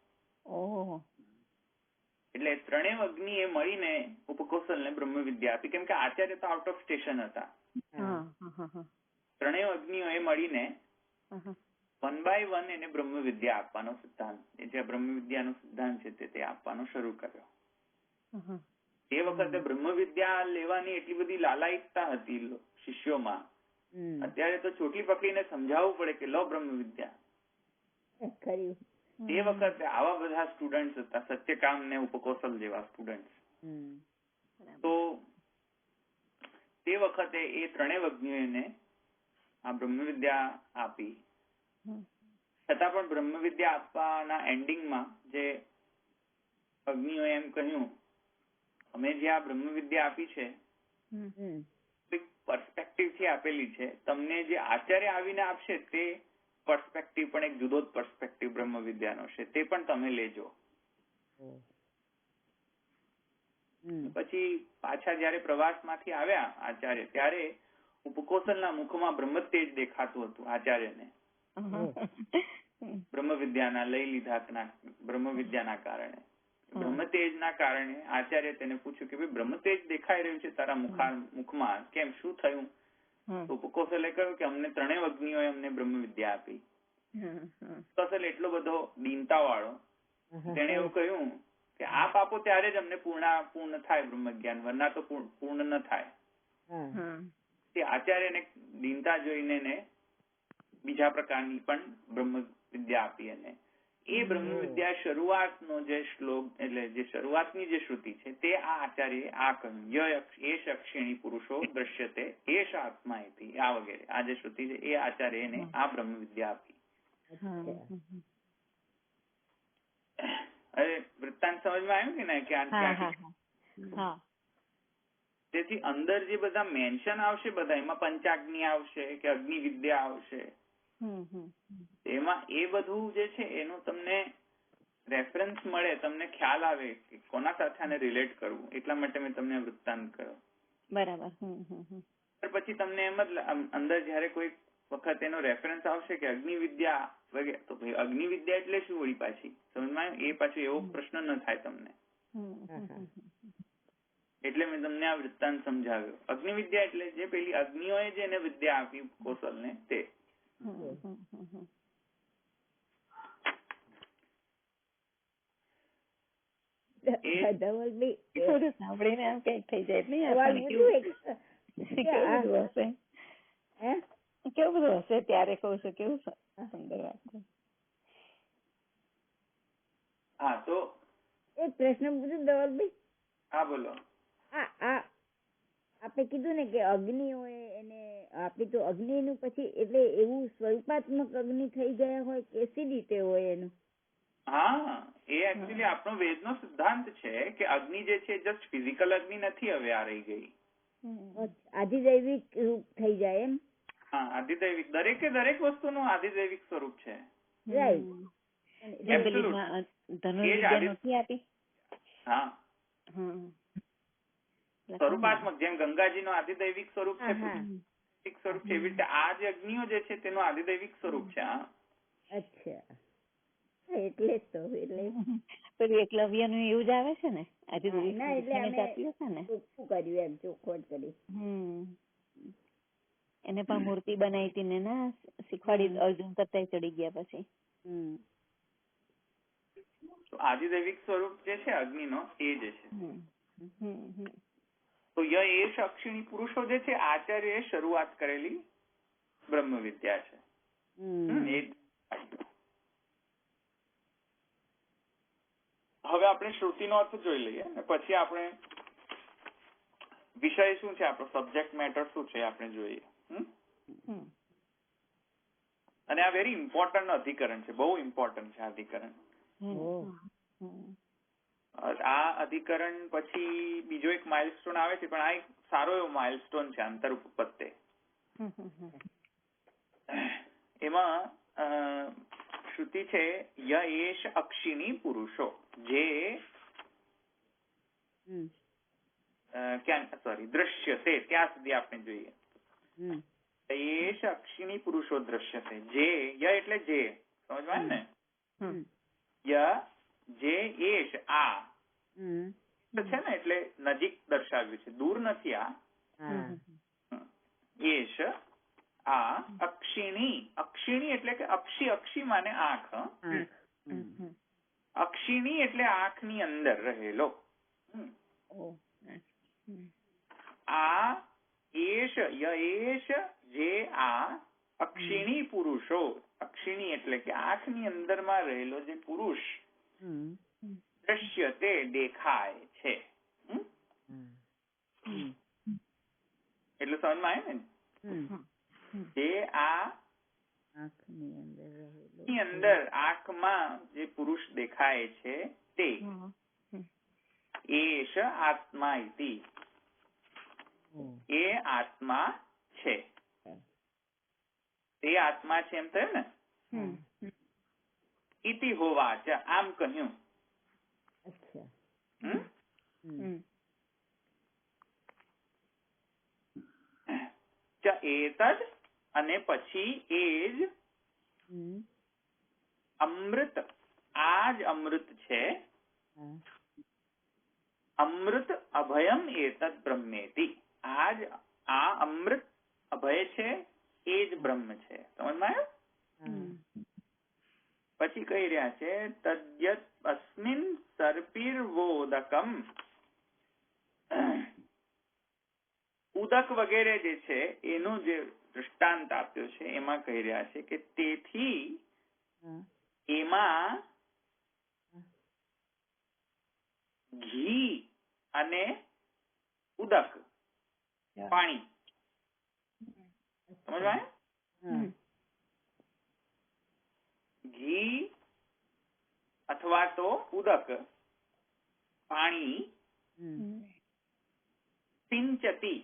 એટલે 3 અગ્નિએ મળીને ઉપકોસલને બ્રહ્મ વિદ્યા આપી, કેમ કે આચાર્ય તો આઉટ ઓફ સ્ટેશન હતા. 3 અગ્નિઓએ મળીને 1 by 1 એને બ્રહ્મ વિદ્યા આપવાનો સિદ્ધાંત, જે બ્રહ્મ વિદ્યાનો સિદ્ધાંત છે તે આપવાનો શરૂ કર્યો. એ વખતે બ્રહ્મ વિદ્યા લેવાની એટલી બધી લાલાયિકતા હતી શિષ્યોમાં. અત્યારે તો ચોટલી પકડીને સમજાવવું પડે કે લો બ્રહ્મ વિદ્યા. એ વખતે આવા બધા સ્ટુડન્ટ્સ હતા, સત્યકામ ને ઉપકોસલ જેવા સ્ટુડન્ટ્સ. તો તે વખતે એ 3 અગ્નિઓને આ બ્રહ્મ વિદ્યા આપી. છતાં પણ બ્રહ્મ વિદ્યા આપવાના એન્ડિંગમાં જે અગ્નિઓએ એમ કહ્યું, અમે જે આ બ્રહ્મ વિદ્યા આપી છે પર્સપેક્ટિવ થી આપેલી છે, તમને જે આચાર્ય આવીને આપશે તે પર્સપેક્ટિવ પણ એક જુદો જ પર્સપેક્ટિવ બ્રહ્મ વિદ્યાનો છે, તે પણ તમે લેજો. પછી પાછા જયારે પ્રવાસમાંથી આવ્યા આચાર્ય, ત્યારે ઉપકોસલના મુખમાં બ્રહ્મ તેજ દેખાતું હતું આચાર્યને. બ્રહ્મ વિદ્યાના લઈ લીધા બ્રહ્મ વિદ્યાના કારણે, બ્રહ્મ તેજના કારણે આચાર્ય તેને પૂછ્યું કે ભાઈ બ્રહ્મ તેજ દેખાઈ રહ્યું છે તારા મુખમાં, કેમ, શું થયું? તો ઉપકોસલે કહ્યું કે અમને 3 અગ્નિઓએ અમને બ્રહ્મ વિદ્યા આપી. ઉપકોસલ એટલો બધો દીનતા વાળો, તેને એવું કહ્યું કે આ પાપો ત્યારે જ અમને પૂર્ણ થાય બ્રહ્મ જ્ઞાન, વરના તો પૂર્ણ ન થાય. તે આચાર્યને દીનતા જોઈને બીજા પ્રકારની પણ બ્રહ્મ વિદ્યા આપી. અને એ બ્રહ્મ વિદ્યા શરૂઆતનો જે શ્લોક, એટલે જે શરૂઆતની જે શ્રુતિ છે તે આ આચાર્ય આ કહ્યું, એશ અક્ષિણી પુરુષો દ્રશ્યતે એશ આત્મા ઇતિ, આ વગેરે આ જે શ્રુતિ છે એ આચાર્યને આ બ્રહ્મ વિદ્યા આપી. હવે વૃત્તાંત સમજમાં આવ્યું કે ના? તેથી અંદર જે બધા મેન્શન આવશે, બધા એમાં પંચાગ્નિ આવશે કે અગ્નિ વિદ્યા આવશે, એમાં એ બધું જે છે એનું તમને રેફરન્સ મળે, તમને ખ્યાલ આવે કે કોના સાથે આને રિલેટ કરવું, એટલા માટે મેં તમને વૃત્તાંત કર્યો. બરાબર. પછી તમને એમ જ અંદર જયારે કોઈ વખત એનો રેફરન્સ આવશે કે અગ્નિ વિદ્યા વગેરે. તો ભાઈ અગ્નિ વિદ્યા એટલે શું વળી પાછી સમજમાં આવ્યું? એ પાછું એવો પ્રશ્ન ન થાય તમને, એટલે મેં તમને આ વૃત્તાંત સમજાવ્યો. અગ્નિ વિદ્યા એટલે જે પેલી અગ્નિઓએ જે એને વિદ્યા આપી કૌશલને તે. સાંભળીને આમ કઈક થઈ જાય કેવું બધું હશે ત્યારે કહું છું, કેવું સુંદર વાત છે. હા તો એક પ્રશ્ન પૂછું ધવલભાઈ? હા બોલો. આપણે કીધું ને કે અગ્નિ હોય એને આપણે તો અગ્નિનું પછી એટલે એવું સ્વરૂપાત્મક અગ્નિ થઈ ગયા હોય કે સી રીતે હોય એનું? હા એ એકચ્યુઅલી આપણો વેદનો સિદ્ધાંત છે કે અગ્નિ જે છે જસ્ટ ફિઝિકલ અગ્નિ નથી હવે આ રહી ગઈ, આધિદૈવિક રૂપ થઈ જાય એમ? હા આધિદૈવિક, દરેકે દરેક વસ્તુનું આધિદૈવિક સ્વરૂપ છે. હા સ્વરૂપાત્મક, જેમ ગંગાજી નું આધિદૈવિક સ્વરૂપ છે સ્વરૂપ છે, એવી રીતે આ જે અગ્નિઓ જે છે તેનું આધિદૈવિક સ્વરૂપ છે. અચ્છા, એટલે જ તો પેલું એકલવ્ય નું એવું જ આવે છે ને આધિદૈવિક ને ચોખ્ખું કર્યું એમ, ચોખ્ખું જ કર્યું. એને પણ મૂર્તિ બનાવી હતી ને ના શીખવાડી અર્જુન કરતા ચડી ગયા પછી. આધિદૈવિક સ્વરૂપ જે છે અગ્નિ નો એ જ છે. તો યશ અક્ષિણી પુરુષો જે છે આચાર્યએ શરૂઆત કરેલી બ્રહ્મ વિદ્યા છે. હવે આપણે શ્રુતિનો અર્થ જોઈ લઈએ ને પછી આપણે વિષય શું છે, આપણો સબ્જેક્ટ મેટર શું છે આપણે જોઈએ. અને આ વેરી ઇમ્પોર્ટન્ટ અધિકરણ છે, બહુ ઇમ્પોર્ટન્ટ છે અધિકરણ. આ અધિકરણ પછી બીજો એક માઇલસ્ટોન આવે છે, પણ આ એક સારો એવો માઇલસ્ટોન છે અંતર ઉપપત્તે. એમાં શ્રુતિ છે યશ અક્ષિણી પુરુષો, જે દ્રશ્યતે ત્યાં સુધી આપણે જોઈએ. યશ અક્ષિણી પુરુષો દ્રશ્યતે, જે ય એટલે જે સમજવાય ને, ય જે એશ આ છે ને એટલે નજીક દર્શાવ્યું છે, દૂર નથી આ. એશ આ અક્ષિણી, અક્ષિણી એટલે કે અક્ષી, અક્ષી માને આંખ, અક્ષિણી એટલે આંખની અંદર રહેલો. આ એશ યશ જે આ અક્ષિણી પુરુષો, અક્ષિણી એટલે કે આંખની અંદર માં રહેલો જે પુરુષ દ્રશ્ય તે દેખાય છે. એટલે સમજમાં આવે ને, જે આ આંખની અંદર આંખમાં જે પુરુષ દેખાય છે તે એશ આત્મા ઇતિ, એ આત્મા છે, તે આત્મા છે એમ થયું ને. ઇતિ હોવાચ, આમ કહ્યું. એતદ અને પછી એ જ અમૃત, આ જ અમૃત છે. અમૃત અભયમ એતદ બ્રહ્મેતિ, આ અમૃત અભય છે એ જ બ્રહ્મ છે. સમજમાં આવ્યું? પછી કહી રહ્યા છે તદ્યત અસ્મિન સર્પિર્વોદકમ, ઉદક વગેરે જે છે એનું જે દૃષ્ટાંત આપ્યો છે એમાં કહી રહ્યા છે કે તેથી એમાં ઘી અને ઉદક પાણી, સમજવાય? ઘી અથવા તો ઉદક પાણી સિંચતી,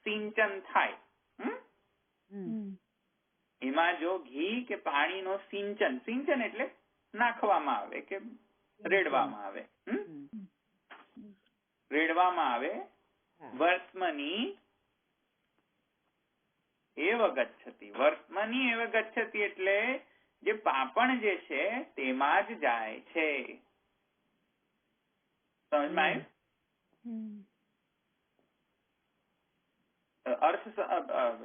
સિંચન થાય. એમાં જો ઘી કે પાણીનો સિંચન, સિંચન એટલે નાખવામાં આવે કે રેડવામાં આવે, રેડવામાં આવે. વર્ત્મની એવ ગચ્છતિ, વર્ત્મની એવ ગચ્છતિ એટલે જે પાંપણ જે છે તેમાં જ જાય છે. સમજમાં આવ્યું?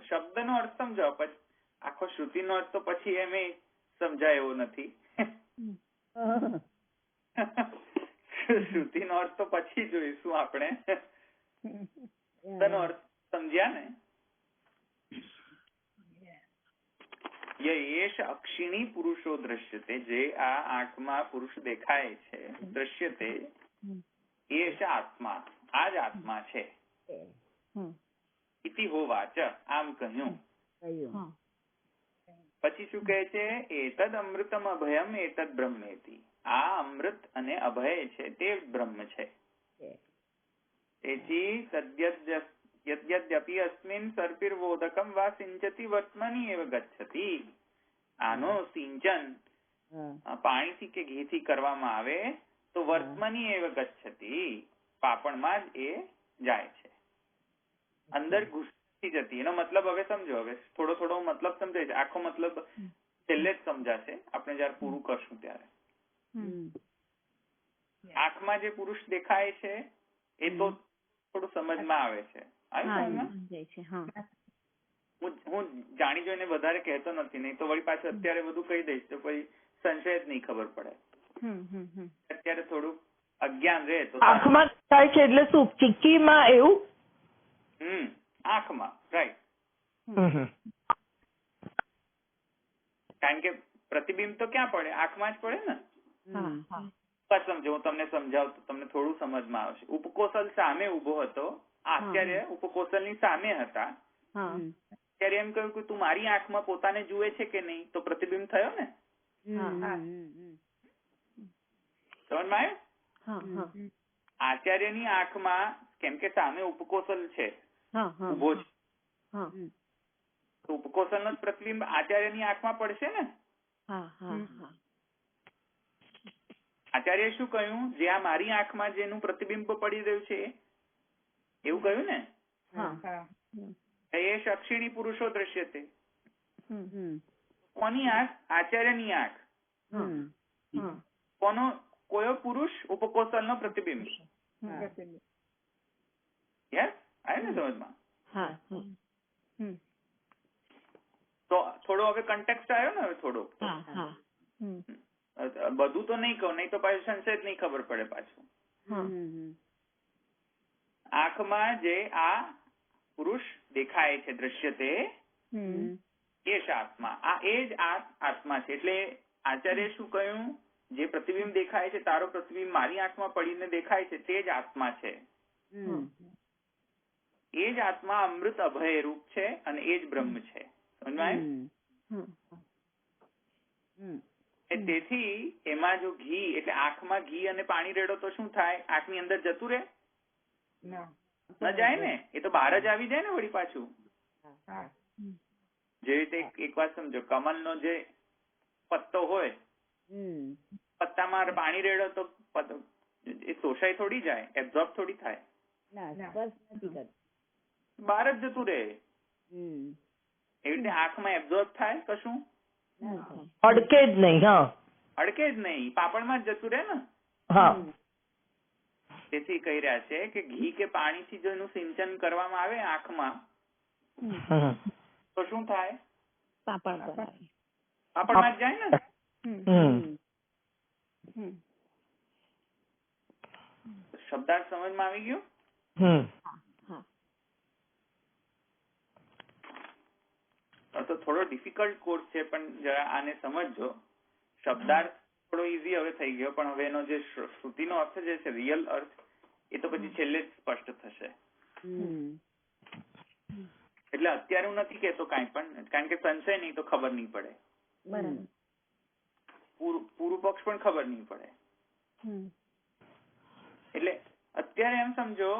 શબ્દનો અર્થ સમજાવો, પછી આખો શ્રુતિનો અર્થ તો પછી એમ સમજાય એવો નથી. શ્રુતિનો અર્થ તો પછી જોઈશું આપણે. શબ્દનો અર્થ સમજ્યા ને? યેષ અક્ષિણી પુરુષો દ્રશ્યતે, જે આ આંખમાં પુરુષ દેખાય છે, દ્રશ્યતે એષ આત્મા, આ જ આત્મા છે. ઇતિ હોવાચ, આમ કહ્યું. પછી શું કહે છે? એતદ અમૃતમ અભયમ એતદ બ્રહ્મેતિ, આ અમૃત અને અભય છે તે બ્રહ્મ છે. તેથી યદ્યપી અસ્મિન સર્પિર્વોદકમ વા સિંચતી વર્તમાની એવ ગચ્છતિ, આનો સિંચન પાણીથી કે ઘીથી કરવામાં આવે તો વર્તમાની એવ ગચ્છતિ, પાપણમાં જ એ જાય છે, અંદર ઘૂસી જતી. એનો મતલબ હવે સમજો, હવે થોડો થોડો મતલબ સમજાય છે, આખો મતલબ છેલ્લે જ સમજાશે આપણે જયારે પૂરું કરશું ત્યારે. આંખમાં જે પુરુષ દેખાય છે એ તો થોડું સમજમાં આવે છે. હું જાણી જોઈને વધારે કહેતો નથી, નહીં તો વળી પાછું અત્યારે બધું કહી દઈશ તો પછી સંશય જ નહીં ખબર પડે. અત્યારે થોડું અજ્ઞાન રહે તો. આંખમાં થાય છે એટલે શું? ચીક્કીમાં એવું? આંખમાં, રાઈટ. કારણ કે પ્રતિબિંબ તો ક્યાં પડે? આંખમાં જ પડે ને. સમજો, હું તમને સમજાવું તો તમને થોડું સમજમાં આવશે. ઉપકોશલ સામે ઉભો હતો, આચાર્ય ઉપકોશલની સામે હતા. ત્યારે એમ કહ્યું કે તું મારી આંખમાં પોતાને જુએ છે કે નહીં? તો પ્રતિબિંબ થયો ને. સમજમાં આવ્યું? આચાર્યની આંખમાં, કેમ કે સામે ઉપકોશલ છે, ઉભો છે, તો ઉપકોશલ નો પ્રતિબિંબ આચાર્યની આંખમાં પડશે ને. આચાર્ય શું કહ્યું? જે આ મારી આંખમાં જેનું પ્રતિબિંબ પડી રહ્યું છે એવું કહ્યું ને. એ અક્ષિણી પુરુષો દ્રશ્યતે. કોની આંખ? આચાર્યની આંખ. કોનો? કયો પુરુષ? ઉપકોશલ નો પ્રતિબિંબ. યસ, આવ્યું ને સમજમાં? તો થોડો હવે કન્ટેક્સ્ટ આવ્યો ને. હવે થોડો, બધું તો નહીં કહું, નહીં તો પાછું સંશય જ નહીં ખબર પડે પાછું. આંખમાં જે આ પુરુષ દેખાય છે, દ્રશ્યતે એષ આત્મા, આ એ જ આત્મા છે. એટલે આચાર્ય શું કહ્યું? જે પ્રતિબિંબ દેખાય છે, તારો પ્રતિબિંબ મારી આંખમાં પડીને દેખાય છે, તે જ આત્મા છે. એ જ આત્મા અમૃત અભય રૂપ છે અને એ જ બ્રહ્મ છે. સમજાય? તેથી એમાં જો ઘી, એટલે આંખમાં ઘી અને પાણી રેડો તો શું થાય? આંખની અંદર જતું રહે? ન જાય ને, એ તો બહાર જ આવી જાય ને વળી પાછું. જે રીતે એક વાત સમજો, કમલનો જે પત્તો હોય, પત્તામાં પાણી રેડો તો એ શોષાય થોડી જાય, એબ્ઝોર્બ થોડી થાય, બહાર જ જતું રહે. એવી રીતે આંખમાં એબ્ઝોર્બ થાય કશું? અડકે જ નહીં. અડકે જ નહીં, પાપડમાં જ જતું રહે ને. તેથી કહી રહ્યા છે કે ઘી કે પાણીથી જો એનું સિંચન કરવામાં આવે આંખમાં તો શું થાય? પાપડમાં જ જાય ને. શબ્દાર્થ સમજમાં આવી ગયો? તો થોડો ડિફિકલ્ટ કોર્સ છે, પણ જરા આને સમજજો. શબ્દાર્થ થોડો ઈઝી હવે થઈ ગયો, પણ હવે એનો જે શ્રુતિનો અર્થ જે છે, રિયલ અર્થ, એ તો પછી છેલ્લે જ સ્પષ્ટ થશે. એટલે અત્યારે હું નથી કહેતો કાંઈ પણ, કારણ કે સંશય નહીં તો ખબર નહીં પડે, પૂરું પક્ષ પણ ખબર નહીં પડે. એટલે અત્યારે એમ સમજો,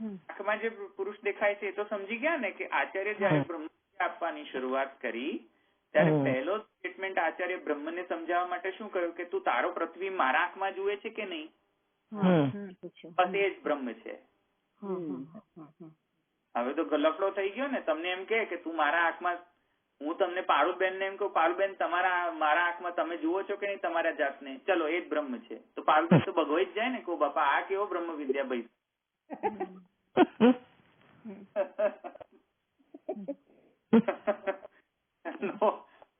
આંખમાં જે પુરુષ દેખાય છે એ તો સમજી ગયા ને કે આચાર્ય જયારે બ્રહ્મ આપવાની શરૂઆત કરી ત્યારે પહેલો સ્ટેટમેન્ટ આચાર્ય બ્રહ્મને સમજાવવા માટે શું કહ્યું કે તું તારો પ્રતિબિંબ મારા આંખમાં જુએ છે કે નહીં? બસ એ જ બ્રહ્મ છે. હવે તો લફડો થઈ ગયો ને. તમને એમ કે તું મારા આંખમાં હું તમને પારુલબેન ને એમ કહું, પારુલબેન મારા આંખમાં તમે જુઓ છો કે નહીં તમારા જાતને? ચલો એ જ બ્રહ્મ છે. તો પારુલબેન તો ભગવાઈ જ જાય ને, કહું બાપા આ કેવો બ્રહ્મ વિદ્યા ભાઈ.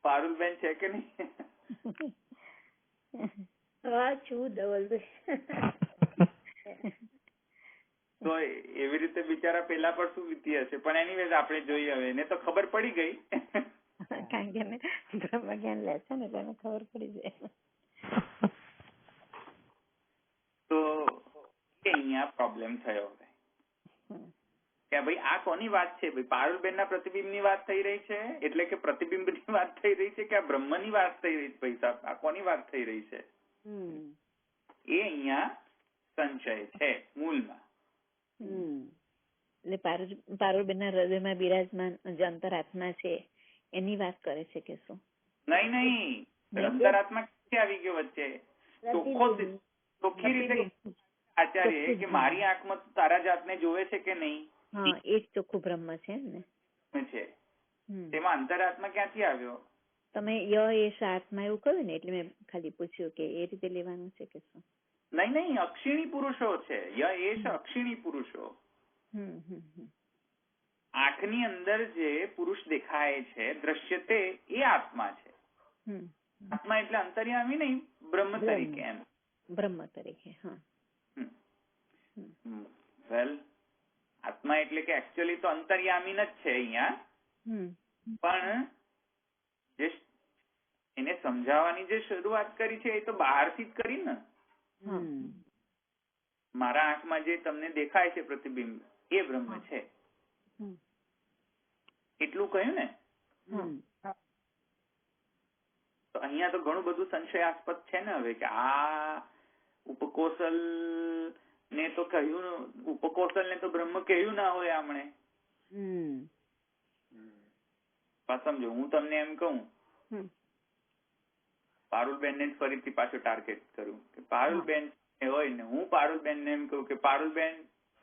પારુલબેન છે કે નહીં? હા છું ધવલભાઈ. તો એવી રીતે બિચારા પેલા પર શું વીતી હશે. પણ એનીવેઝ આપણે જોઈએ હવે. એને તો ખબર પડી ગઈ. કારણ કે એને બ્રહ્મ જ્ઞાન લે છે ને એટલે એને ખબર પડી જાય. તો અહીંયા પ્રોબ્લેમ થયો હવે કે ભાઈ આ કોની વાત છે? ભાઈ પારુલબેન ના પ્રતિબિંબ ની વાત થઈ રહી છે, એટલે કે પ્રતિબિંબ ની વાત થઈ રહી છે કે આ બ્રહ્મ ની વાત થઈ રહી છે? ભાઈ સાહેબ આ કોની વાત થઈ રહી છે? એ અહીંયા સંશય છે મૂળમાં. એટલે પારુલબેન ના હૃદયમાં બિરાજમાન જે અંતરાત્મા છે એની વાત કરે છે કે શું? નહીં, અંતરાત્મા ક્યાંથી આવી ગયો વચ્ચે? ચોખ્ખી રીતે આચાર્ય કે મારી આંખમાં તારા જાતને જોવે છે કે નહીં? હા, એ જ ચોખ્ખું બ્રહ્મ છે ને. છે તેમાં અંતરાત્મા ક્યાંથી આવ્યો? તમે ય એશ આત્મા એવું કહ્યું ને એટલે મેં ખાલી પૂછ્યું કે એ રીતે લેવાનું છે કે શું? નહીં, અક્ષિણી પુરુષો છે. ય એશ અક્ષિણી પુરુષો. આંખની અંદર જે પુરુષ દેખાય છે દ્રશ્યતે એ આત્મા છે. આત્મા એટલે અંતર્યામી નહીં, બ્રહ્મ તરીકે. એમ બ્રહ્મ તરીકે. હા. વેલ, આત્મા એટલે કે એકચ્યુઅલી તો અંતર્યામી જ છે અહીંયા. પણ જે એને સમજાવવાની જે શરૂઆત કરી છે એ તો બહારથી જ કરી ને. મારા આંખમાં જે તમને દેખાય છે પ્રતિબિંબ એ બ્રહ્મ છે એટલું કહ્યું ને. તો અહીંયા તો ઘણું બધું સંશયાસ્પદ છે ને હવે કે આ ઉપકોશલ ને તો કહ્યું, ઉપકોશલ ને તો બ્રહ્મ કહ્યું ના હોય આમણે. સમજો હું તમને એમ કહું, પારુલબેન ને ફરીથી પાછું ટાર્ગેટ કરું કે પારુલબેન હોય ને હું પારુલબેન ને એમ કહું કે પારુલબેન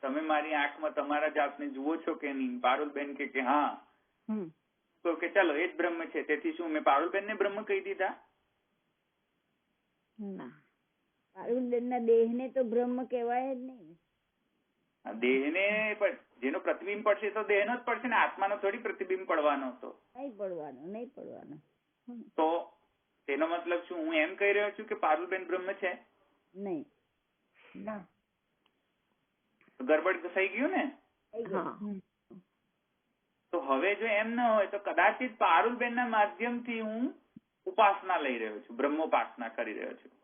તમે મારી આંખમાં તમારા જાતને જુઓ છો કે નહીં? પારુલબેન કે હા. તો કે ચાલો એ જ બ્રહ્મ છે. તેથી શું મેં પારુલબેન ને બ્રહ્મ કહી દીધા? પારુલબેન ના દેહ ને તો બ્રહ્મ કહેવાય જ નહીં. દેહને જેનો પ્રતિબિંબ પડશે તો દેહનો જ પડશે ને, આત્માનો થોડી પ્રતિબિંબ પડવાનો હતો. નહીં પડવાનો. તો તેનો મતલબ શું હું એમ કહી રહ્યો છું કે પારુલબેન બ્રહ્મ છે? નહીં. ગડબડ થઈ ગયું ને. તો હવે જો એમ ન હોય તો કદાચિત પારુલબેન ના માધ્યમથી હું ઉપાસના લઈ રહ્યો છું, બ્રહ્મોપાસના કરી રહ્યો છું.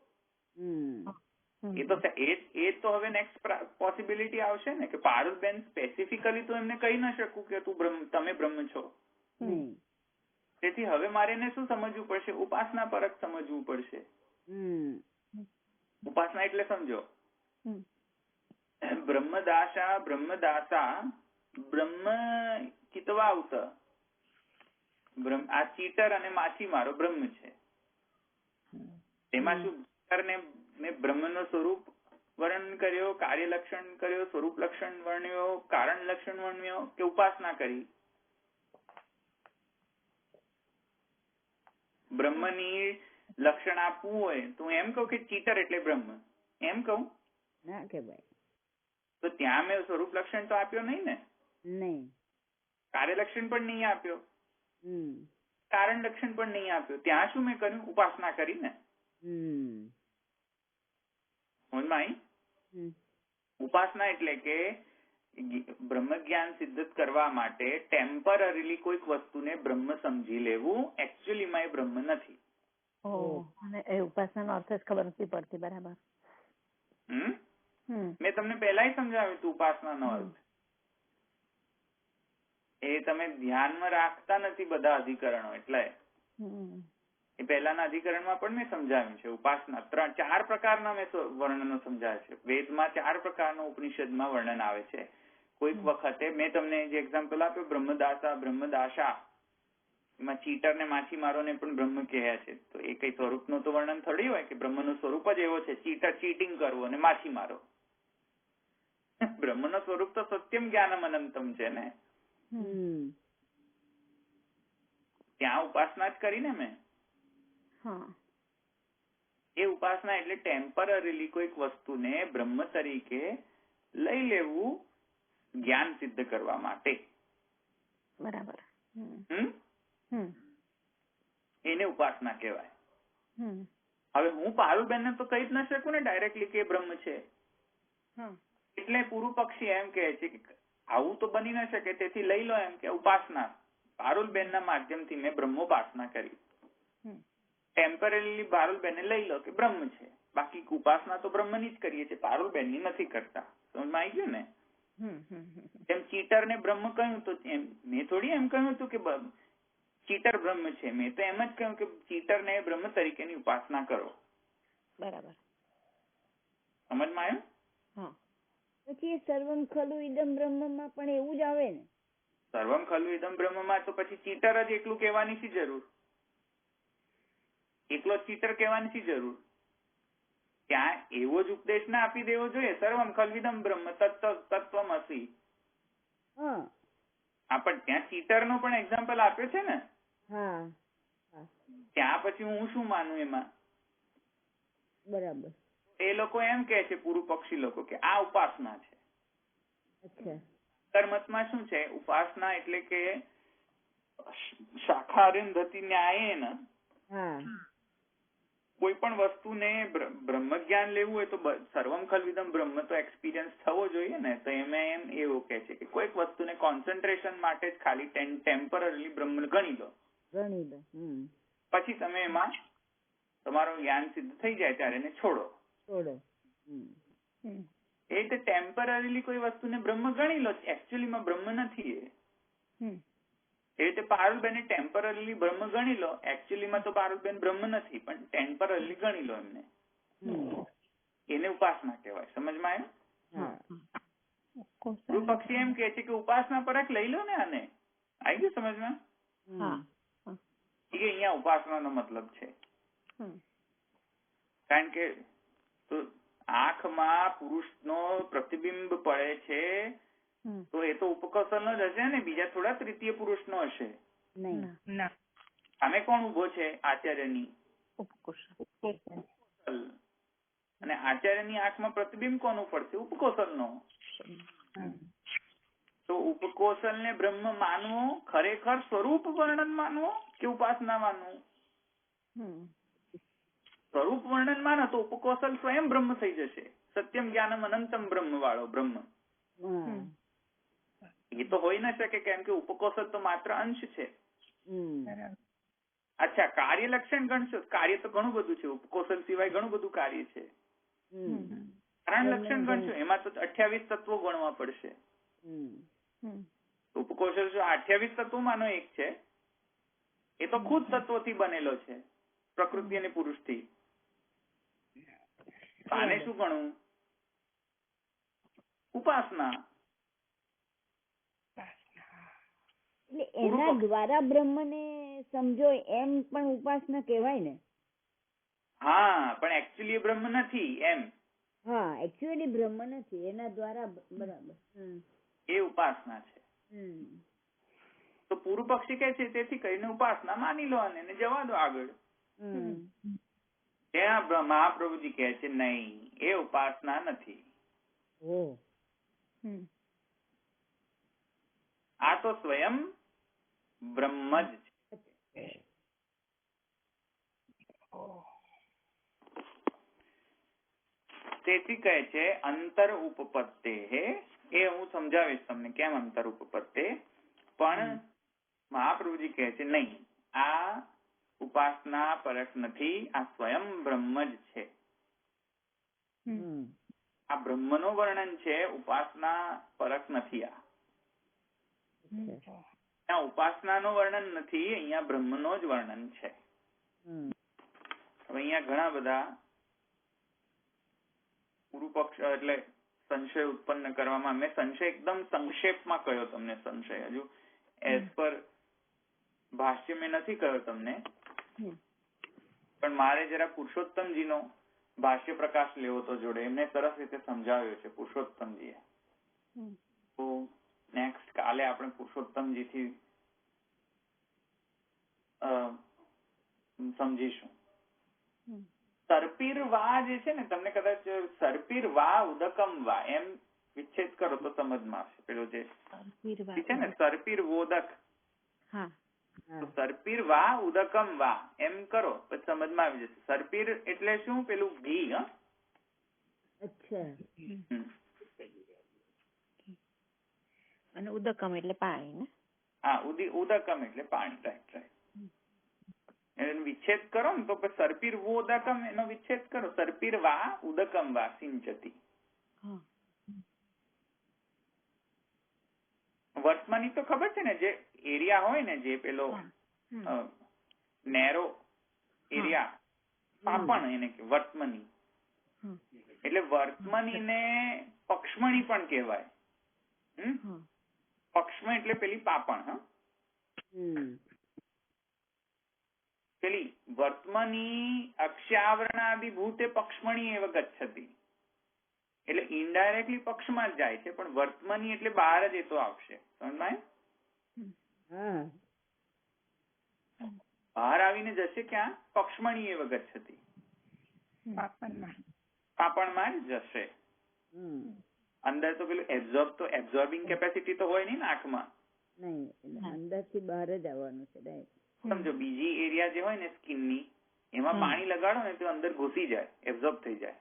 એ તો હવે નેક્સ્ટ પોસિબિલિટી આવશે ને કે પારુલબેન સ્પેસિફિકલી તો એમને કહી ન શકું કે તમે બ્રહ્મ છો. તેથી હવે મારે એને શું સમજવું પડશે? ઉપાસના પરક સમજવું પડશે. ઉપાસના એટલે સમજો બ્રહ્મદાસા બ્રહ્મ કિતવાઉત. આ ચીટર અને માછીમારો બ્રહ્મ છે. તેમાં શું મેં બ્રહ્મનો સ્વરૂપ વર્ણન કર્યો, કાર્ય લક્ષણ કર્યો, સ્વરૂપ લક્ષણ વર્ણ્યો, કારણ લક્ષણ વર્ણ્યો કે ઉપાસના કરી? બ્રહ્મની લક્ષણ આપવું હોય તો એમ કહું કે ચીટર એટલે બ્રહ્મ એમ કહું ના કે ભાઈ? તો ત્યાં મેં સ્વરૂપ લક્ષણ તો આપ્યો નહીં ને. નહીં. કાર્ય લક્ષણ પણ નહીં આપ્યો, કારણ લક્ષણ પણ નહીં આપ્યો. ત્યાં શું મેં કર્યું? ઉપાસના કરી ને. ઉપાસના એટલે કે બ્રહ્મ જ્ઞાન સિદ્ધ કરવા માટે ટેમ્પરરીલી કોઈક વસ્તુને બ્રહ્મ સમજી લેવું, એકચ્યુઅલીમાં એ બ્રહ્મ નથી. એ ઉપાસનાનો અર્થ જ ખબર નથી પડતી. બરાબર. મેં તમને પહેલા સમજાવ્યું હતું ઉપાસનાનો અર્થ. એ તમે ધ્યાનમાં રાખતા નથી બધા અધિકરણો, એટલે એ પહેલાના અધિકરણમાં પણ મેં સમજાવ્યું છે. ઉપાસના 4 પ્રકારના મેં વર્ણનો સમજાવ્યા છે. વેદમાં 4 પ્રકારનો ઉપનિષદમાં વર્ણન આવે છે. કોઈક વખતે મેં તમને જે એક્ઝામ્પલ આપ્યો બ્રહ્મદાસા, એમાં ચીટર ને માછીમારો ને પણ બ્રહ્મ કહ્યા છે. તો એ કઈ સ્વરૂપનું તો વર્ણન થોડી હોય કે બ્રહ્મનું સ્વરૂપ જ એવો છે, ચીટર ચીટિંગ કરવું અને માછીમારો. બ્રહ્મનું સ્વરૂપ તો સત્યમ જ્ઞાનમ અનંતમ છે ને. ત્યાં ઉપાસના જ કરીને મેં. હા. એ ઉપાસના એટલે ટેમ્પરરીલી કોઈક વસ્તુને બ્રહ્મ તરીકે લઈ લેવું જ્ઞાન સિદ્ધ કરવા માટે. બરાબર. એને ઉપાસના કહેવાય. હમ. હવે હું પારુલબેન ને તો કહી જ ન શકું ને ડાયરેક્ટલી કે બ્રહ્મ છે. એટલે પૂર્વ પક્ષી એમ કહે છે કે આવું તો બની ન શકે, તેથી લઈ લો એમ કે ઉપાસના પારુલબેન ના માધ્યમથી મેં બ્રહ્મોપાસના કરી. ટેમ્પરરીલી પારુલબેન લઈ લો કે બ્રહ્મ છે, બાકી ઉપાસના તો બ્રહ્મની જ કરીએ છીએ, પારુલબેન ની નથી કરતા. સમજમાં આવી ગયું ને? જેમ ચીટર ને બ્રહ્મ કહ્યું તો મેં થોડી એમ કહ્યું હતું કે ચીટર બ્રહ્મ છે. મેં તો એમ જ કહ્યું કે ચીટર ને બ્રહ્મ તરીકેની ઉપાસના કરો. બરાબર. સમજમાં આવ્યું? હા. પછી સર્વમ ખલુ ઇદમ બ્રહ્મમાં પણ એવું જ આવે ને? સર્વમ ખલુ ઇદમ બ્રહ્મમાં તો પછી ચીટર જ એકલું કહેવાની શી જરૂર? એકલો ચીટર કહેવાની શી જરૂર? ત્યાં એવો જ ઉપદેશ ના આપી દેવો જોઈએ, સર્વમ ખલુ ઇદમ બ્રહ્મ તત્વમસી. પણ ત્યાં ચીટર નો પણ એક્ઝામ્પલ આપ્યો છે ને. ત્યાં પછી હું શું માનું એમાં? બરાબર. એ લોકો એમ કે છે, પૂર્વ પક્ષી લોકો, કે આ ઉપાસના છે. કર્મતમાં શું છે? ઉપાસના એટલે કે શાખારિંધતિ ન્યાયેન કોઈ પણ વસ્તુને બ્રહ્મ જ્ઞાન લેવું હોય તો સર્વમ ખલ્વિદમ બ્રહ્મ તો એક્સપિરિયન્સ થવો જોઈએ ને. તો એમ એવું કે છે કે કોઈક વસ્તુને કોન્સન્ટ્રેશન માટે જ ખાલી ટેમ્પરરી બ્રહ્મ ગણી લો. પછી તમે એમાં તમારું જ્ઞાન સિદ્ધ થઈ જાય ત્યારે એને છોડો. એ રીતે ટેમ્પરરીલી કોઈ વસ્તુને બ્રહ્મ ગણી લો, એકચ્યુઅલીમાં બ્રહ્મ નથી એ. એ રીતે પારુલબેન ટેમ્પરરીલી બ્રહ્મ ગણી લો, એકચ્યુઅલીમાં તો પારુલબેન બ્રહ્મ નથી, પણ ટેમ્પરરીલી ગણી લો એમને. એને ઉપાસના કહેવાય. સમજમાં આવ્યું? પૂર્વ પક્ષી એમ કે છે કે ઉપાસના પર લઈ લો ને આને. આવી ગયું સમજમાં? અહીંયા ઉપાસનાનો મતલબ છે. કારણ કે આંખમાં પુરુષનો પ્રતિબિંબ પડે છે તો એ તો ઉપકૌશલનો જ હશે ને, બીજા થોડા તૃતીય પુરુષનો હશે. સામે કોણ ઉભો છે? આચાર્યની ઉપકૌશલ. અને આચાર્યની આંખમાં પ્રતિબિંબ કોનું પડશે? ઉપકૌશલનો. તો ઉપકૌશલને બ્રહ્મ માનવો ખરેખર સ્વરૂપ વર્ણન માનવો કે ઉપાસના માનવું? સ્વરૂપ વર્ણન માનો તો ઉપકૌશલ સ્વયં બ્રહ્મ થઈ જશે. સત્યમ જ્ઞાનમ અનંતમ બ્રહ્મ વાળો બ્રહ્મ. એ તો હોઈ ન શકે, કેમ કે ઉપકૌશલ તો માત્ર અંશ છે. અચ્છા, કાર્ય લક્ષણ ગણશો? કાર્ય તો ઘણું બધું છે, ઉપકૌશલ સિવાય ઘણું બધું કાર્ય છે. કારણ લક્ષણ ગણશો એમાં તો 28 તત્વો ગણવા પડશે. ઉપકૌશલ જો 28 તત્વોમાંનો એક છે, એ તો ખુદ તત્વોથી બનેલો છે, પ્રકૃતિ અને પુરુષથી. આને શું ગણવું? ઉપાસના. એટલે એના દ્વારા બ્રહ્મને સમજો એમ પણ ઉપાસના કહેવાય ને? હા, પણ એકચ્યુઅલી બ્રહ્મ નથી એમ. એકચ્યુઅલી બ્રહ્મ નથી, એના દ્વારા. બરાબર. એ ઉપાસના છે. તો પૂર્વ પક્ષી કહે છે તેથી કહીને ઉપાસના માની લો અને એને જવા દો આગળ. ત્યાં મહાપ્રભુજી કહે છે નહીં, એ ઉપાસના નથી. આ તો સ્વયં બ્રહ્મ જ છે. તેથી કહે છે અંતર ઉપપત્તે. એ હું સમજાવીશ તમને કેમ અંતર ઉપપત્તે. પણ મહાપ્રભુજી કહે છે નહીં, આ ઉપાસના પરક નથી, આ સ્વયં બ્રહ્મ જ છે. આ બ્રહ્મનું વર્ણન છે, ઉપાસના પરક નથી. આ ઉપાસનાનું વર્ણન નથી, અહીંયા બ્રહ્મનો જ વર્ણન છે. હવે અહીંયા ઘણા બધા પૂર્વ પક્ષ એટલે સંશય ઉત્પન્ન કરવામાં, મેં સંશય એકદમ સંક્ષેપમાં કહ્યો તમને. સંશય હજુ એઝ પર ભાષ્ય મેં નથી કહ્યો તમને, પણ મારે જરા પુરુષોત્તમજીનો ભાષ્ય પ્રકાશ લેવો તો જોડે. એમને સરસ રીતે સમજાવ્યો છે પુરુષોત્તમજીએ. તો નેક્સ્ટ કાલે આપણે પુરુષોત્તમજીથી સમજીશું. હમ. સર્પીર વા જે છે ને, તમને કદાચ સર્પીર વા ઉદકમ વા એમ વિચ્છેદ કરો તો સમજમાં આવશે. પેલું જે છે ને સર્પીર વોદક, હા તો સર્પીર વા ઉદકમ વા એમ કરો પછી સમજમાં આવી જશે. સર્પીર એટલે શું? પેલું ઘી. અચ્છા. અને ઉદકમ એટલે પાણી ને? હા, ઉદકમ એટલે પાણી. Right right. એનો વિચ્છેદ કરો ને તો પછી સર્પીર વોદકમ એનો વિચ્છેદ કરો. સર્પીર વા ઉદકમ વા સિંચતી. વર્તમાની તો ખબર છે ને, જે એરિયા હોય ને, જે પેલો નેરો એરિયા, પાપણ એને કે વર્તમાની. એટલે વર્તમાનીને પક્ષમણી પણ કહેવાય. પક્ષમ એટલે પેલી પાપણ. પેલી વર્તમાની અક્ષાવરણાદિભૂતે પક્ષમણી એવ ગચ્છતિ. એટલે ઇનડાયરેક્ટલી પક્ષમાં જ જાય છે, પણ વર્તમાની એટલે બહાર જ એ તો આવશે. સમજાય? બહાર આવીને જશે ક્યાં? પક્ષમણી એવ ગચ્છતિ, પાપણમાં જ જશે. અંદર તો પેલું એબ્ઝોર્બિંગ કેપેસિટી તો હોય નહીં ને આંખમાં. અંદરથી બહાર જ આવવાનું છે. સમજો, બીજી એરિયા જે હોય ને સ્કિનની, એમાં પાણી લગાડો ને તો અંદર ઘૂસી જાય, એબ્ઝોર્બ થઈ જાય.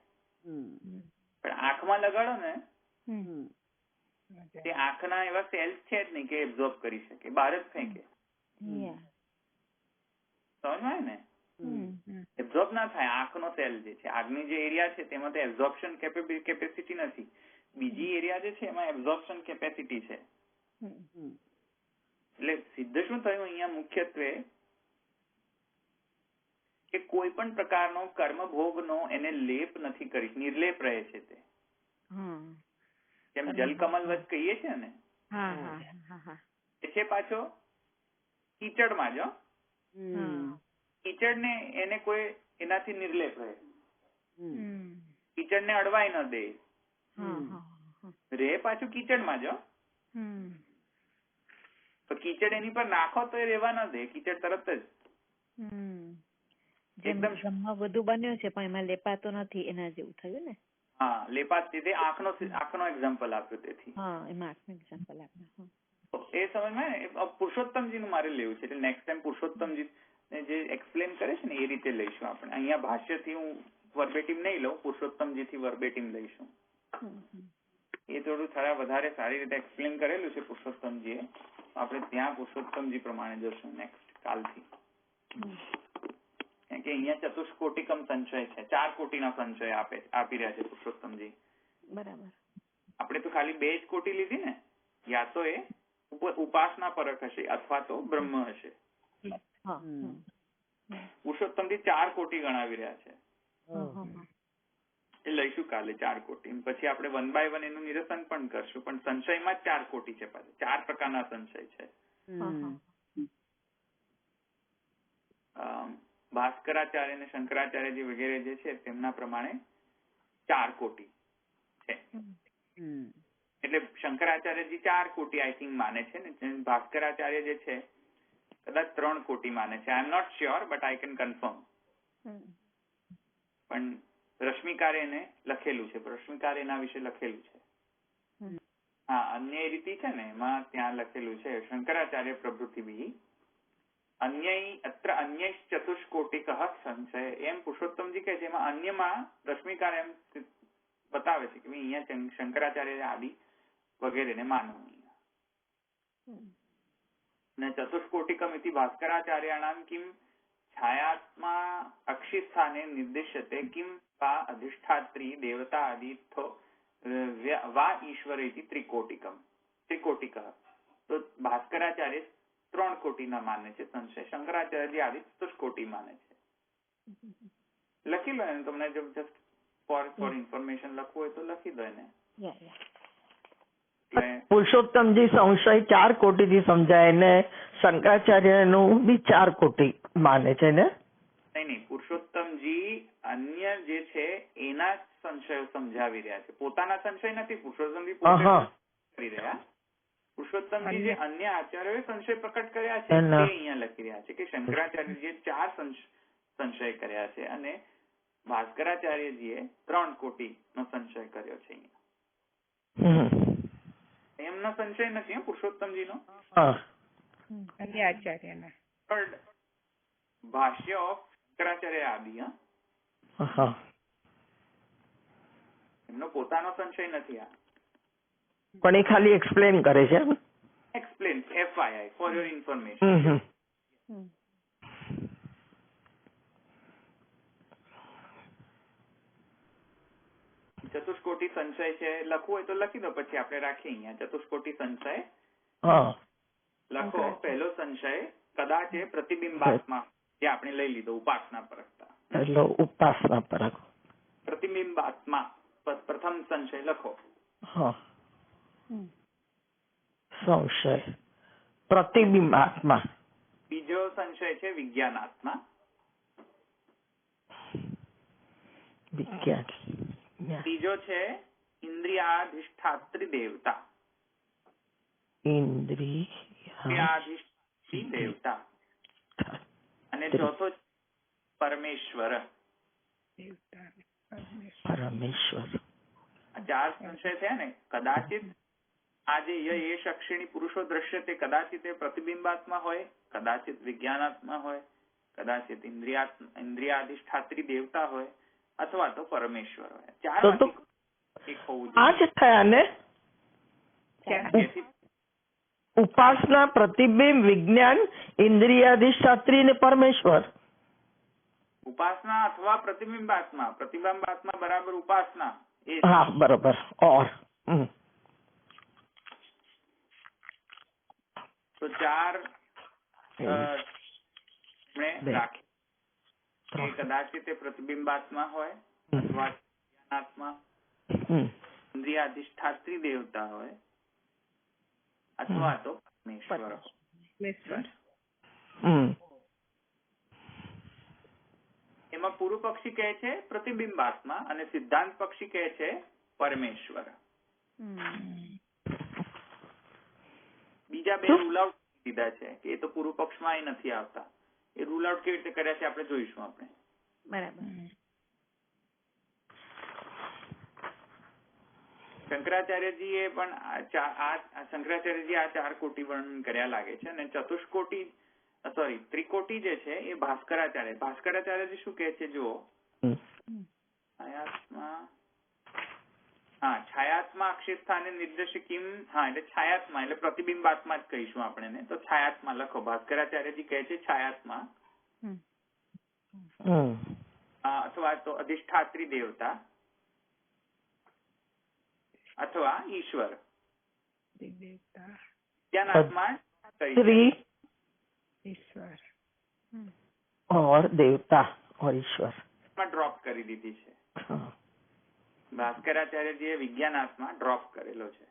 પણ આંખમાં લગાડો ને, તે આંખના એવા સેલ્સ છે જ નહીં કે એબ્ઝોર્બ કરી શકે, બહાર જ ફેંકે. સમજાય ને? એબ્ઝોર્બ ના થાય. આંખનો સેલ જે છે, આગની જે એરિયા છે તેમાં તો એબ્ઝોર્પ્શન કેપેસિટી નથી. બીજી એરિયા જે છે એમાં એબ્ઝોર્પ્શન કેપેસિટી છે. એટલે સિદ્ધ શું થયું અહીંયા? મુખ્યત્વે કે કોઈ પણ પ્રકારનો કર્મભોગનો એને લેપ નથી કરી, નિર્લેપ રહે છે તે. જેમ જલકમલ વચ કહીએ છીએ ને, એ છે પાછો કીચડમાં જ. કીચડ ને એને કોઈ એનાથી નિર્લેપ રહે, કીચડ ને અડવાય ન દે, રે પાછું કીચડમાં જ. તો કીચડ એની પર નાખો તો એ રેવા ન દે, કીચડ તરત જ એકદમ બધું બન્યું છે પણ એમાં લેપાતો નથી, એના જેવું થયું ને. હા, લેપાત. તે આંખનો એક્ઝામ્પલ આપ્યો. તેથી એમાં આંખનું એક્ઝામ્પલ આપ્યું. એ સમજમાં ને, પુરુષોત્તમજી નું મારે લેવું છે. એટલે નેક્સ્ટ ટાઈમ પુરુષોત્તમજી જે એક્સપ્લેન કરે છે ને એ રીતે લઈશું આપણે. અહીંયા ભાષ્યથી હું વર્બેટિમ નહીં લઉં, પુરુષોત્તમજી થી વર્બેટિમ લઈશું. એ થોડું થોડા વધારે સારી રીતે એક્સપ્લેન કરેલું છે પુરુષોત્તમજીએ. આપણે ત્યાં પુરુષોત્તમજી પ્રમાણે જશું નેક્સ્ટ કાલથી. કે અહીંયા ચતુષ્કોટિકમ સંચય છે, 4 કોટીના સંચય આપી રહ્યા છે પુરુષોત્તમજી. બરાબર. આપણે તો ખાલી 2 જ કોટી લીધી ને. યા તો એ ઉપાસના પરક હશે અથવા તો બ્રહ્મ હશે. પુરુષોત્તમજી 4 કોટી ગણાવી રહ્યા છે. એ લઈશું કાલે 4 કોટી. પછી આપણે 1 by 1 એનું નિરસન પણ કરશું. પણ સંશયમાં જ 4 કોટી છે. પાછું 4 પ્રકારના સંશય છે. ભાસ્કરાચાર્ય અને શંકરાચાર્યજી વગેરે જે છે તેમના પ્રમાણે 4 કોટી છે. એટલે શંકરાચાર્યજી 4 કોટી આઈ થિંક માને છે ને. ભાસ્કરાચાર્ય જે છે કદાચ 3 કોટી માને છે. I am not sure but I can confirm. પણ રશ્મિકારે એને લખેલું છે. રશ્મિકારે એના વિશે લખેલું છે. હા, અન્ય રીતિ છે ને એમાં ત્યાં લખેલું છે શંકરાચાર્ય પ્રભૃતિ અત્ર અન્ય ચતુષ્કોટિક સંશય. એમ પુરુષોત્તમજી કહે છે. એમાં અન્યમાં રશ્મિકાર એમ બતાવે છે કે અહીંયા શંકરાચાર્ય આદિ વગેરેને માનવું. ને ચતુષ્કોટિકમ ઇતિ ભાસ્કરાચાર્યાણામ કિમ છાયાત્મા અક્ષિસ્થાને નિર્દેશ્યતે કિમ વા અધિષ્ઠાત્રી દેવતા આદિથો વા ઈશ્વર ઇતિ ત્રિકોટિક. તો ભાસ્કરાચાર્ય 3 કોટીના માને છે સંશય. શંકરાચાર્યજી આદિ ચતુષ્કોટી માને છે. લખી લો એને. તમને જો જસ્ટ ફોર ઇન્ફોર્મેશન લખવું હોય તો લખી દો એને. પુરુષોત્તમજી સંશય 4 કોટીથી સમજાય ને શંકરાચાર્યનું બી 4 કોટી માને છે ને? નહીં, પુરુષોત્તમજી અન્ય જે છે એના સંશયો સમજાવી રહ્યા છે. પોતાના સંશય નથી પુરુષોત્તમજી કરી રહ્યા. પુરુષોત્તમજી જે અન્ય આચાર્યોએ સંશય પ્રકટ કર્યા છે તે અહીંયા લખી રહ્યા છે કે શંકરાચાર્યજીએ 4 સંશય કર્યા છે અને ભાસ્કરાચાર્યજીએ 3 કોટીનો સંશય કર્યો છે અહીંયા. એમનો સંશય નથી પુરુષોત્તમજીનો, અન્ય આચાર્યના ભાષ્ય ઓફ શંકરાચાર્ય આદિ. એમનો પોતાનો સંશય નથી આ, પણ એ ખાલી એક્સપ્લેન કરે છે. Explain FYI for your information. ચતુષ્કોટી સંશય છે, લખવું હોય તો લખી દો, પછી આપણે રાખીએ અહીંયા. ચતુષ્કોટી સંશય લખો. પહેલો સંશય કદાચ એ પ્રતિબિંબાત્મા, જે આપણે લઈ લીધો ઉપાસના પરકતા. એટલે ઉપાસના પરક પ્રતિબિંબાત્મા પ્રથમ સંશય લખો. સંશય પ્રતિબિંબાત્મા. બીજો સંશય છે વિજ્ઞાનાત્મા. વિજ્ઞાન. ત્રીજો છે ઇન્દ્રિયાધિષ્ઠાત્રી દેવતા. ઇન્દ્રિયાધિષ્ઠાત્રી દેવતા. અને ચોથો પરમેશ્વર. પરમેશ્વર. આ 4 સંશય થયા ને. કદાચિત આજે એ શક્ષિણી પુરુષો દ્રશ્ય તે કદાચિત એ પ્રતિબિંબાત્મા હોય, કદાચિત વિજ્ઞાનાત્મા હોય, કદાચિત ઇન્દ્રિયાધિષ્ઠાત્રી દેવતા હોય, અથવા તો પરમેશ્વર હોય. 4 એક હોવું આ જ થયા ને. ઉપાસના, પ્રતિબિંબ, વિજ્ઞાન, ઇન્દ્રિયાધિષ્ઠાત્રી ને પરમેશ્વર. ઉપાસના અથવા પ્રતિબિંબાત્મા. પ્રતિબિંબાત્મા બરાબર ઉપાસના. હા બરોબર. ઓર તો 4 રાખી. કદાચિત તે પ્રતિબિંબાત્મા હોય અથવા જ્ઞાનાત્મા, ઇન્દ્રિયાધિષ્ઠાત્રી દેવતા હોય, અથવા તો પરમેશ્વર. એમાં પૂર્વ પક્ષી કહે છે પ્રતિબિંબાત્મા અને સિદ્ધાંત પક્ષી કહે છે પરમેશ્વર. બીજા 2 રૂલ આઉટ દીધા છે કે એ તો પૂર્વ પક્ષમાં નથી આવતા. એ રૂલ આઉટ કેવી રીતે કર્યા છે આપણે જોઈશું. આપણે બરાબર. શંકરાચાર્યજીએ પણ શંકરાચાર્યજી આ 4 કોટી વર્ણન કર્યા લાગે છે. અને ચતુષ્કોટી ત્રિકોટી જે છે એ ભાસ્કરાચાર્યજી શું કહે છે જુઓ. છાયાત્મા અક્ષિસ્થાને નિર્દેશિકીમ. એટલે છાયાત્મા એટલે પ્રતિબિંબાત્મા જ કહીશું આપણે ને. તો છાયાત્મા લખો. ભાસ્કરાચાર્યજી કહે છે છાયાત્મા અથવા તો અધિષ્ઠાત્રી દેવતા અથવા ઈશ્વર. જ્ઞાનાત્મા ईश्वर और देवता और ईश्वर ડ્રોપ કરી દીધી છે. ભાસ્કરાચાર્યજીએ વિજ્ઞાનાત્મા ડ્રોપ કરેલો છે.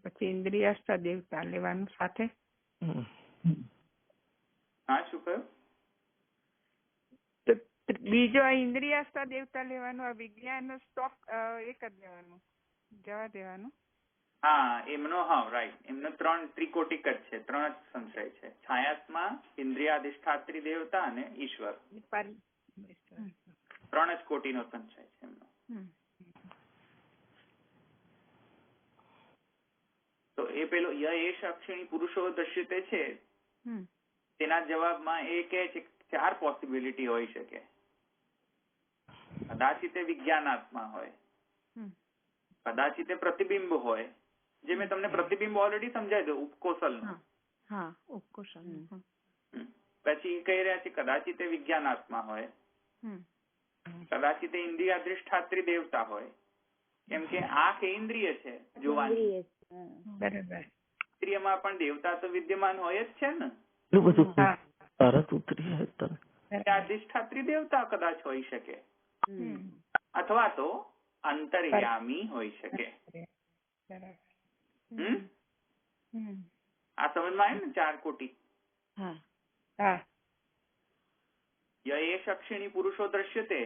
પછી ઇન્દ્રિયાસ્થ દેવતા લેવાનું સાથે. હા શું કહ્યું? બીજો ઇન્દ્રિયાસ્થ દેવતા લેવાનું, આ વિજ્ઞાન સ્ટોપ એક જ લેવાનું, જવા દેવાનું. હા એમનો રાઈટ. એમનો 3 ત્રિકોટિક જ છે. 3 જ સંશય છે. છાયાત્મા, ઇન્દ્રિયાધિષ્ઠાત્રી દેવતા અને ઈશ્વર. 3 જ કોટીનો સંશય છે એમનો. તો એ પેલો ય એષ અક્ષિણી પુરુષો દ્રશ્યતે છે તેના જવાબમાં એ કહે છે 4 પોસિબિલિટી હોઈ શકે. કદાચિત એ વિજ્ઞાનાત્મા હોય, કદાચિત એ પ્રતિબિંબ હોય, જે મેં તમને પ્રતિબિંબ ઓલરેડી સમજાવી દઉં ઉપકોશલ નું. પછી કહી રહ્યા છે કદાચિત એ વિજ્ઞાનાત્મા હોય, કદાચિત એ ઇન્દ્રિયાધિષ્ઠાત્રી દેવતા હોય. કેમ કે આંખ એ ઇન્દ્રિય છે જોવાની. બરાબર. ઇન્દ્રિયમાં પણ દેવતા તો વિદ્યમાન હોય જ છે ને. અધિષ્ઠાત્રી દેવતા કદાચ હોઈ શકે, અથવા તો અંતર્યામી હોઈ શકે. આ સમજમાં આવે ને 4 કોટી. ય એષ અક્ષિણી પુરુષો દ્રશ્યતે,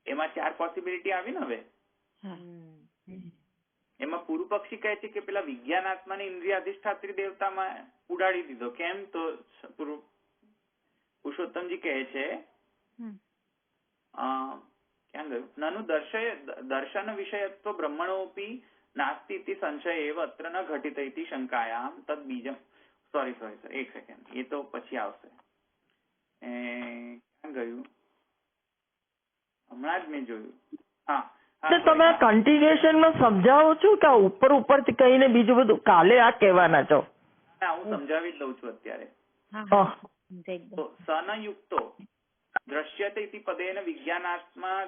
એમાં 4 પોસિબિલિટી આવી ને. હવે એમાં પૂર્વ પક્ષી કહે છે કે પેલા વિજ્ઞાનાત્માને ઇન્દ્રિય અધિષ્ઠાત્રી દેવતામાં ઉડાડી દીધો. કેમ? તો પુરુષોત્તમજી કહે છે ક્યાં ગયું? નનુ દર્શન વિષયત્વ બ્રહ્મણોપી નાસ્તિ ઇતિ સંશય એવ અત્ર ન ઘટિત ઇતિ શંકાયામ તદ બીજમ. સોરી એક સેકન્ડ, એ તો પછી આવશે. ક્યાં ગયું? હમણાં જ મેં જોયું. તમે કન્ટિન્યુએશન માં સમજાવો છો કે ઉપરથી કહીને બીજું બધું કાલે આ કહેવાના છો? હું સમજાવી જ દઉં છું અત્યારે. તો સનયુક્તો દ્રશ્યતે ઇતિ પદેન વિજ્ઞાનાત્મા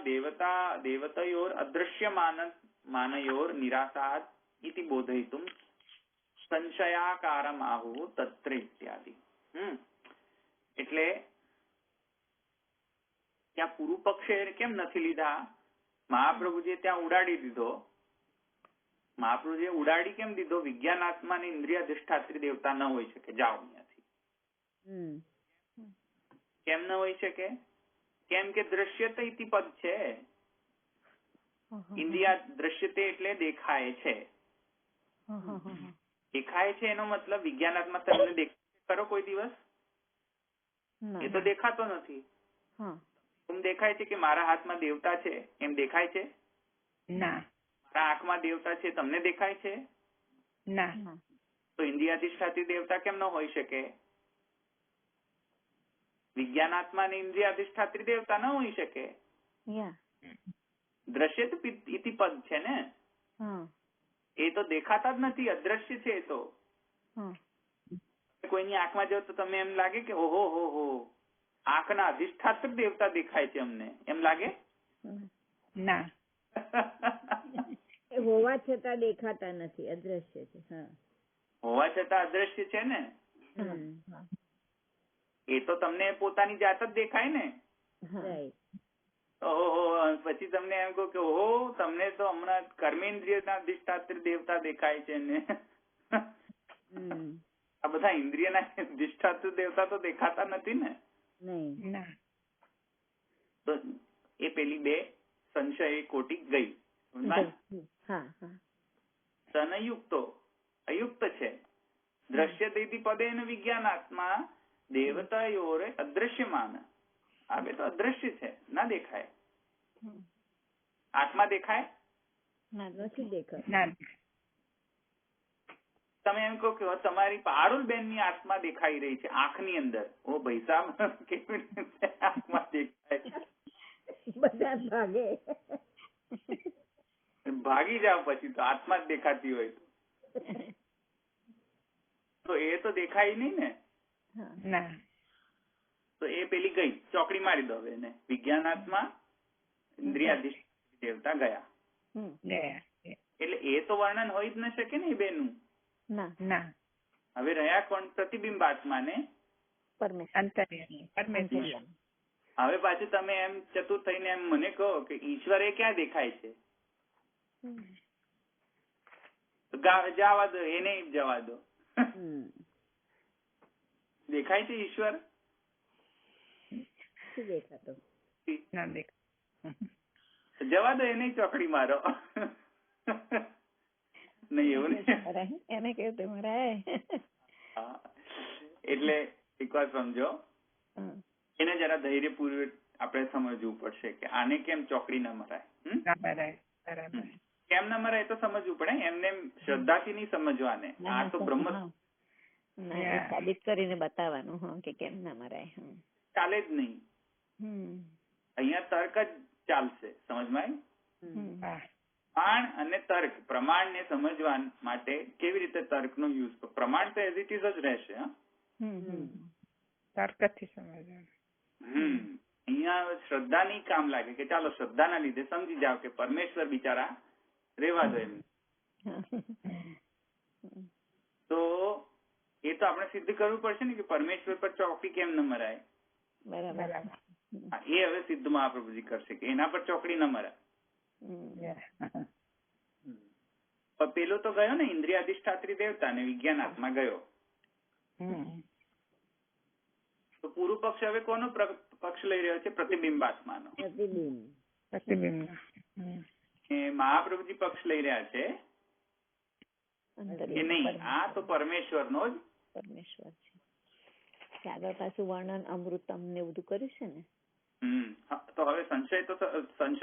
દેવતયોર અદૃશ્યમાનયોર નિરાસાદ ઇતિ બોધયિતુમ સંશયાકારમ આહુ તત્ર ઇત્યાદિ. એટલે ત્યાં પૂર્વ પક્ષે કેમ નથી લીધા? મહાપ્રભુજીએ ત્યાં ઉડાડી દીધો. મહાપ્રભુજીએ ઉડાડી કેમ દીધો? વિજ્ઞાનાત્મા ને ઇન્દ્રિય અધિષ્ઠાત્રી દેવતા ન હોઈ શકે. જાઓ અહીંયાથી. કેમ ન હોઈ શકે? કેમ કે દ્રશ્યતે ઇતિ પદ છે. ઇન્દ્રિય દ્રશ્યતે એટલે દેખાય છે. દેખાય છે એનો મતલબ વિજ્ઞાનાત્મા તમને દેખાય ખરો કોઈ દિવસ? એ તો દેખાતો નથી. એમ દેખાય છે કે મારા હાથમાં દેવતા છે એમ દેખાય છે? ના. મારા આંખમાં દેવતા છે તમને દેખાય છે? ના. તો ઇન્દ્રિયાધિષ્ઠાતી દેવતા કેમ ન હોઈ શકે? વિજ્ઞાનાત્મા ને ઇન્દ્રિયાધિષ્ઠાત્રી દેવતા ન હોઈ શકે. દ્રશ્ય ઇતિ પદ છે ને, એ તો દેખાતા જ નથી, અદ્રશ્ય છે. એ તો કોઈની આંખમાં જાવ તો તમે એમ લાગે કે ઓહો હો આંખના અધિષ્ઠાત્રક દેવતા દેખાય છે અમને, એમ લાગે? ના. હોવા છતાં દેખાતા નથી, અદ્રશ્ય છે. હોવા છતાં અદ્રશ્ય છે ને, એ તો તમને પોતાની જાત જ દેખાય ને. ઓહો, પછી તમને એમ કહો કે ઓહો તમને તો હમણાં કર્મેન્દ્રિયના અધિષ્ઠાત્રી દેવતા દેખાય છે ને. આ બધા ઇન્દ્રિયના અધિષ્ઠાત્રી દેવતા તો દેખાતા નથી ને. તો એ પેલી બે સંશય કોટી ગઈ. સનયુક્તો અયુક્ત છે. દ્રશ્ય દેતી પદેન વિજ્ઞાનાત્મા દેવતાયોર અદ્રશ્યમાન. આ બે તો અદ્રશ્ય છે, ના દેખાય. આત્મા દેખાય? નથી દેખાય. તમે એમ કહો કે તમારી પારુલબેન ની આત્મા દેખાઈ રહી છે આંખની અંદર. ઓ ભાઈ સાહેબ, કેવી રીતે આંખમાં દેખાય? બધા ભાગે. ભાગી જાવ પછી તો આત્મા જ દેખાતી હોય તો એ તો દેખાય નહીં ને. ના. તો એ પેલી ગઈ, ચોકડી મારી દો એને. વિજ્ઞાનાત્મા ઇન્દ્રિયાધિષ્ઠાત્રી દેવતા ગયા. એટલે એ તો વર્ણન હોય જ ન શકે ને એ બેનું. ના. હવે રહ્યા કોણ? પ્રતિબિંબાત્મા ને પરમેશ્વર. હવે પાછું તમે એમ ચતુર થઈને એમ મને કહો કે ઈશ્વર એ ક્યાં દેખાય છે? જવા દો, એને જવા દો. દેખાય છે ઈશ્વર? દેખાતો જવા દો, એને ચોકડી મારો. નહીં એવું નહીં. એને કેવું મરાય. એટલે એક વાર સમજો, એને જરા ધૈર્યપૂર્વક આપણે સમજવું પડશે કે આને કેમ ચોકડી ન મરાય. કેમ ન મરાય તો સમજવું પડે. એમને શ્રદ્ધાથી નહીં સમજવાને. આ તો બ્રહ્મ સાબિત કરીને બતાવવાનું કે કેમ ના મરાય. ચાલે જ નહીં. અહીંયા તર્ક જ ચાલશે. સમજમાં? પ્રમાણ અને તર્ક. પ્રમાણ ને સમજવા માટે કેવી રીતે તર્ક નો યુઝ? પ્રમાણ તો એઝ ઇટ ઇઝ જ રહેશે. તર્કથી સમજવાનું. અહીંયા શ્રદ્ધા નહીં કામ લાગે કે ચાલો શ્રદ્ધાના લીધે સમજી જાવ કે પરમેશ્વર બિચારા રેવા દો એમ. તો એ તો આપણે સિદ્ધ કરવું પડશે ને કે પરમેશ્વર પર ચોકડી કેમ ન મરાય. બરાબર. એ હવે સિદ્ધ મહાપ્રભુજી કરશે કે એના પર ચોકડી ન મરાય. પેલો તો ગયો ને ઇન્દ્રિય અધિષ્ઠાત્રી દેવતા ને વિજ્ઞાન આત્મા ગયો. તો પૂર્વ પક્ષ હવે કોનો પક્ષ લઈ રહ્યો છે? પ્રતિબિંબાત્માનો. પ્રતિબિંબ. મહાપ્રભુજી પક્ષ લઈ રહ્યા છે અંતર્યામી એ નહીં, આ તો પરમેશ્વરનો જ. પરમેશ્વર છે. આગળ પાછું વર્ણન અમૃતમ ને એવું બધું કર્યું છે ને. તો હવે સંશય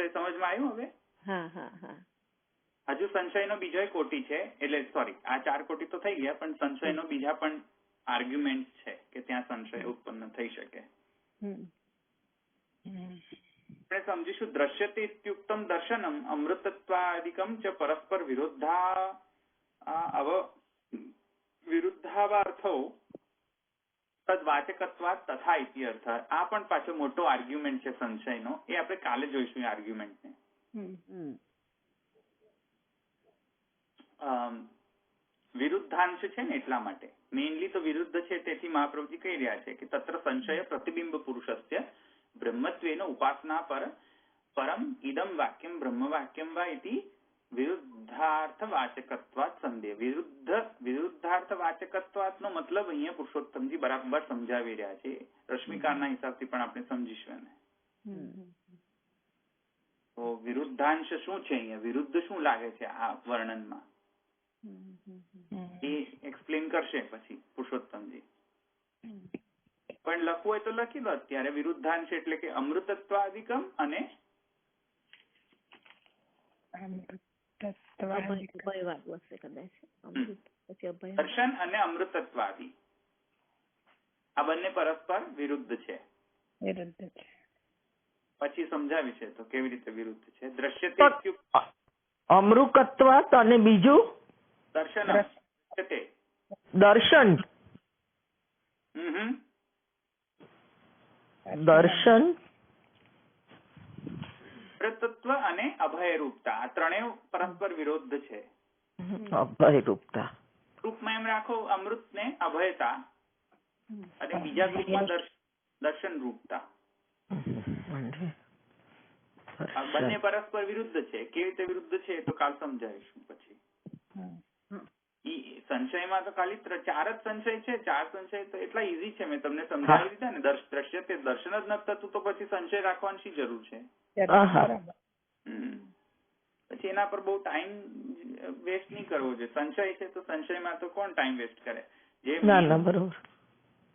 સમજમાં આવ્યું હવે? હા હા હા. હજુ સંશયનો બીજો કોટી છે, એટલે સોરી આ 4 કોટી તો થઈ ગયા, પણ સંશયનો બીજા પણ આર્ગ્યુમેન્ટ છે કે ત્યાં સંશય ઉત્પન્ન થઈ શકે. આપણે સમજીશું દ્રશ્યતે ઇત્યુક્તમ દર્શનમ અમૃતત્વાદિકમ ચ પરસ્પર વિરુદ્ધાવાર્થો તદ્વાચકત્વાત તથા ઇતિ અર્થ. આ પણ પાછો મોટો આર્ગ્યુમેન્ટ છે સંશયનો, એ આપણે કાલે જોઈશું એ આર્ગ્યુમેન્ટને. વિરુદ્ધાંશ છે ને એટલા માટે મેઇનલી તો વિરુદ્ધ છે, તેથી મહાપ્રભુજી કહી રહ્યા છે કે તત્ર સંશય પ્રતિબિંબ પુરુષસ્ય બ્રહ્મત્વેન ઉપાસના પરમ ઇદમ વાક્યમ બ્રહ્મ વાક્યમ વા ઇતિ વિરુદ્ધાર્થ વાચકત્વાત સંદેહ. વિરુદ્ધાર્થ વાચકત્વાત નો મતલબ અહીંયા પુરુષોત્તમજી બરાબર સમજાવી રહ્યા છે. રશ્મિકારના હિસાબથી પણ આપણે સમજીશું એને. તો વિરુદ્ધાંશ શું છે અહીંયા, વિરુદ્ધ શું લાગે છે આ વર્ણનમાં, એ એક્સપ્લેન કરશે પછી પુરુષોત્તમજી. પણ લખવું હોય તો લખી દો અત્યારે. વિરુદ્ધાંશ એટલે કે અમૃતત્વાદિકમ અને દર્શન અને અમૃતત્વાદિ, આ બંને પરસ્પર વિરુદ્ધ છે. પછી સમજાવી છે તો કેવી રીતે વિરુદ્ધ છે. દ્રશ્યતે અમૃતત્વાત અને બીજું દર્શન. દર્શન દર્શન અમૃતત્વ અને અભયરૂપતા, આ ત્રણેય પરસ્પર વિરુદ્ધ છે. અભયરૂપતા ગ્રુપમાં એમ રાખો અમૃત ને અભયતા, અને બીજા ગ્રુપમાં દર્શન રૂપતા. બંને પરસ્પર વિરુદ્ધ છે. કેવી રીતે વિરુદ્ધ છે તો કાલ સમજાવીશું. પછી સંશયમાં તો ખાલી 4 જ સંશય છે. 4 સંશય તો એટલા ઈઝી છે, મેં તમને સમજાવી દીધા ને. દ્રશ્ય તે દર્શન જ નથી થતું તો પછી સંશય રાખવાની શી જરૂર છે. પછી એના પર બહુ ટાઈમ વેસ્ટ નહીં કરવો જોઈએ. સંશય છે તો સંશયમાં તો કોણ ટાઈમ વેસ્ટ કરે. જે બરોબર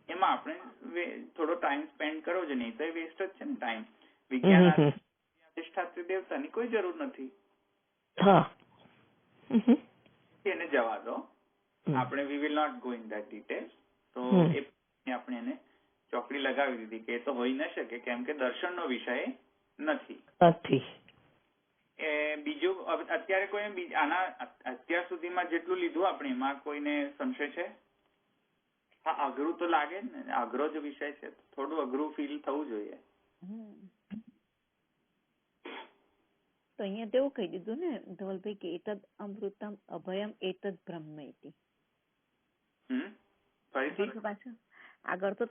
એમાં આપણે થોડો ટાઈમ સ્પેન્ડ કરવો જોઈએ, નહીં તો એ વેસ્ટ જ છે ને ટાઈમ. વિજ્ઞાન અધિષ્ઠાત્રી દેવતાની કોઈ જરૂર નથી. એને જવા દો, આપણે we will not go in that details. તો એ આપણે એને ચોકડી લગાવી દીધી કે એ તો હોઈ ન શકે, કેમ કે દર્શનનો વિષય નથી. એ બીજું અત્યારે કોઈ આના અત્યાર સુધીમાં જેટલું લીધું આપણે એમાં કોઈને સંશય છે? હા, અઘરું તો લાગે ને, અઘરો જ વિષય છે, થોડું અઘરું ફીલ થવું જોઈએ. તો અહીંયા તો એવું કહી દીધું ને ધવલભાઈ કે એતદ અમૃતમ અભયમ એતદ બ્રહ્મ ઇતિ. પાછું આગળ તો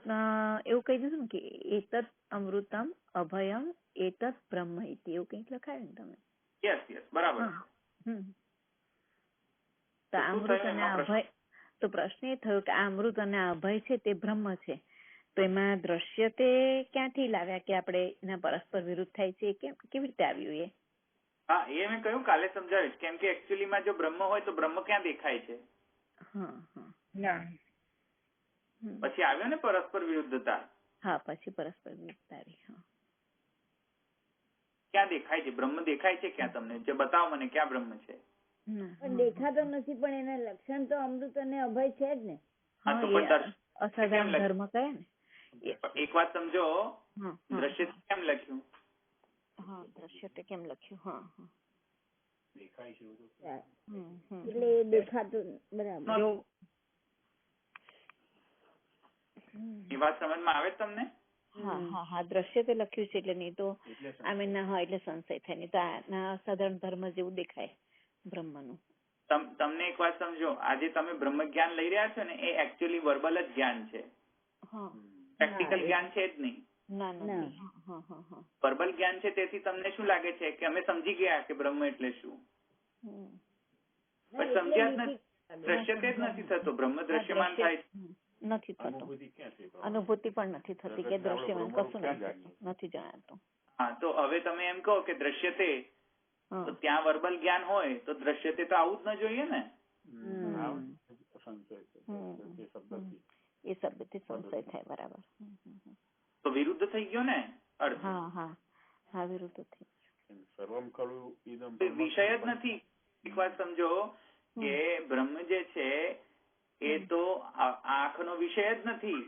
એવું કહી દીધું ને કે એતદ અમૃતમ અભયમ એતદ બ્રહ્મ ઇતિ, એવું કંઈક લખાયું ને તમે? યસ બરાબર. તો અમૃત અને અભય, તો પ્રશ્ન એ થયો કે આ અમૃત અને અભય છે તે બ્રહ્મ છે, તો એમાં દ્રશ્ય તે ક્યાંથી લાવ્યા કે આપણે એના પરસ્પર વિરુદ્ધ થાય છે, કેવી રીતે આવ્યું એ? હા, એ મેં કહ્યું કાલે સમજાવીશ. કેમ કે એકચ્યુઅલીમાં જો બ્રહ્મ હોય તો બ્રહ્મ ક્યાં દેખાય છે? પછી આવ્યો ને પરસ્પર વિરુદ્ધતા. હા, પછી પરસ્પર વિરુદ્ધતા આવી. ક્યાં દેખાય છે બ્રહ્મ? દેખાય છે ક્યાં તમને? જે બતાવો મને ક્યાં બ્રહ્મ છે? દેખાતો નથી, પણ એના લક્ષણ તો અમૃત અને અભય છે જ ને. અસાધારણ ધર્મ કહે ને. એક વાત સમજો, દ્રશ્ય કેમ લખ્યું? દ્રશ્ય તે કેમ લખ્યું? દેખાય છે એટલે દેખાતું. બરાબર. એ વાત સમજમાં આવે તમને? હા, દ્રશ્ય તે લખ્યું છે એટલે નહીં તો આમે ના હોય એટલે સંશય થાય, નહીં તો આ અસાધારણ ધર્મ જેવું દેખાય બ્રહ્મનું. તમને એક વાત સમજો, આજે તમે બ્રહ્મ જ્ઞાન લઈ રહ્યા છો ને, એ એકચ્યુઅલી વર્બલ જ જ્ઞાન છે, પ્રેક્ટિકલ જ્ઞાન છે જ નહીં. વર્બલ જ્ઞાન છે, તેથી તમને શું લાગે છે કે અમે સમજી ગયા કે બ્રહ્મ એટલે શું, પણ સમજ્યા જ નથી. દ્રશ્ય તે જ નથી થતો, બ્રહ્મ દ્રશ્યમાન થાય નથી થતું, અનુભૂતિ પણ નથી થતી કે દ્રશ્યમાન કશું નથી જણાતું. હા, તો હવે તમે એમ કહો કે દ્રશ્ય તે, તો ત્યાં વર્બલ જ્ઞાન હોય તો દ્રશ્ય તે તો આવું જ ન જોઈએ ને. એ શબ્દથી સંશય થાય. બરાબર. તો વિરુદ્ધ થઈ ગયો ને અર્થ. હા વિરુદ્ધ થઈ વિષય જ નથી. એક વાત સમજો કે બ્રહ્મ જે છે એ તો આંખનો વિષય જ નથી.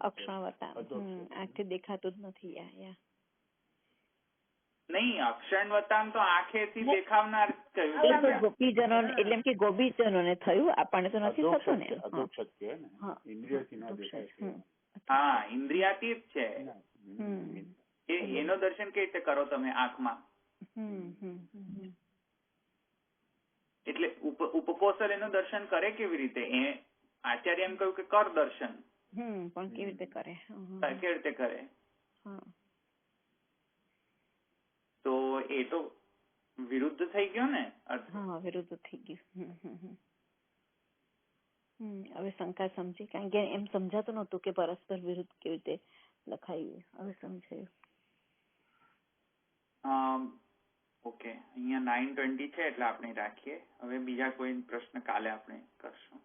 અક્ષણવતા આંખથી દેખાતું જ નથી. નહીં, અક્ષણવતા તો આંખેથી દેખાવનાર કહ્યું. ગોપીજનો એટલે એમ કે ગોપીજનોને થયું, આપણને તો નથી થતું ને. હા, ઇન્દ્રિયાતીત છે. એનો દર્શન કેવી રીતે કરો તમે આંખમાં? એટલે ઉપકોશલ એનું દર્શન કરે કેવી રીતે? એ આચાર્ય એમ કહ્યું કે કર દર્શન. પણ કેવી રીતે કરે? કેવી રીતે કરે? તો એ તો વિરુદ્ધ થઈ ગયો ને અર્થ. વિરુદ્ધ થઈ ગયું. હવે શંકા સમજી, કારણ કે એમ સમજાતું નતું કે પરસ્પર વિરુદ્ધ કેવી રીતે લખાયું. હવે સમજાયું. ઓકે, અહીંયા 9:20 છે એટલે આપણે રાખીએ. હવે બીજા કોઈ પ્રશ્ન કાલે આપણે કરશું.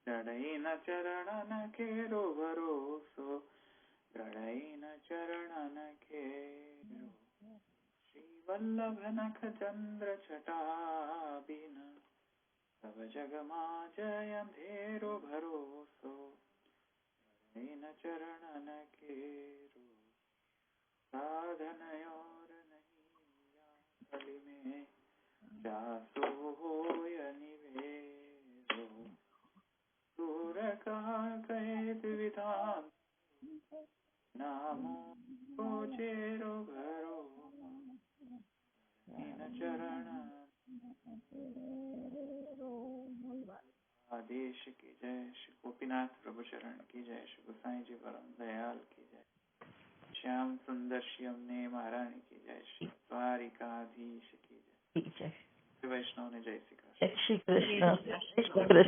જડૈન ચરણ કેરો ભરોસો, જડૈન ચરણ કેરો, શ્રી વલ્લભ નખ ચંદ્ર છટાબિન, સબ જગમાં જય અંધેરો ભરોસો, જડૈન ચરણ કેરો, साधन और नहीं कली में जासो होय निवेदो, सूर कहा कहे विधान नामो को चेरो भरो, इन चरण आदेश की जय. श्री गोपीनाथ प्रभु चरण की जय. श्री गोसाई जी परम दयाल की जय. श्याम सुंदर श्याम ने महारानी की जय. श्री द्वारिकाधीश की जय. वैष्णव ने जय श्री कृष्ण. जय श्री कृष्ण.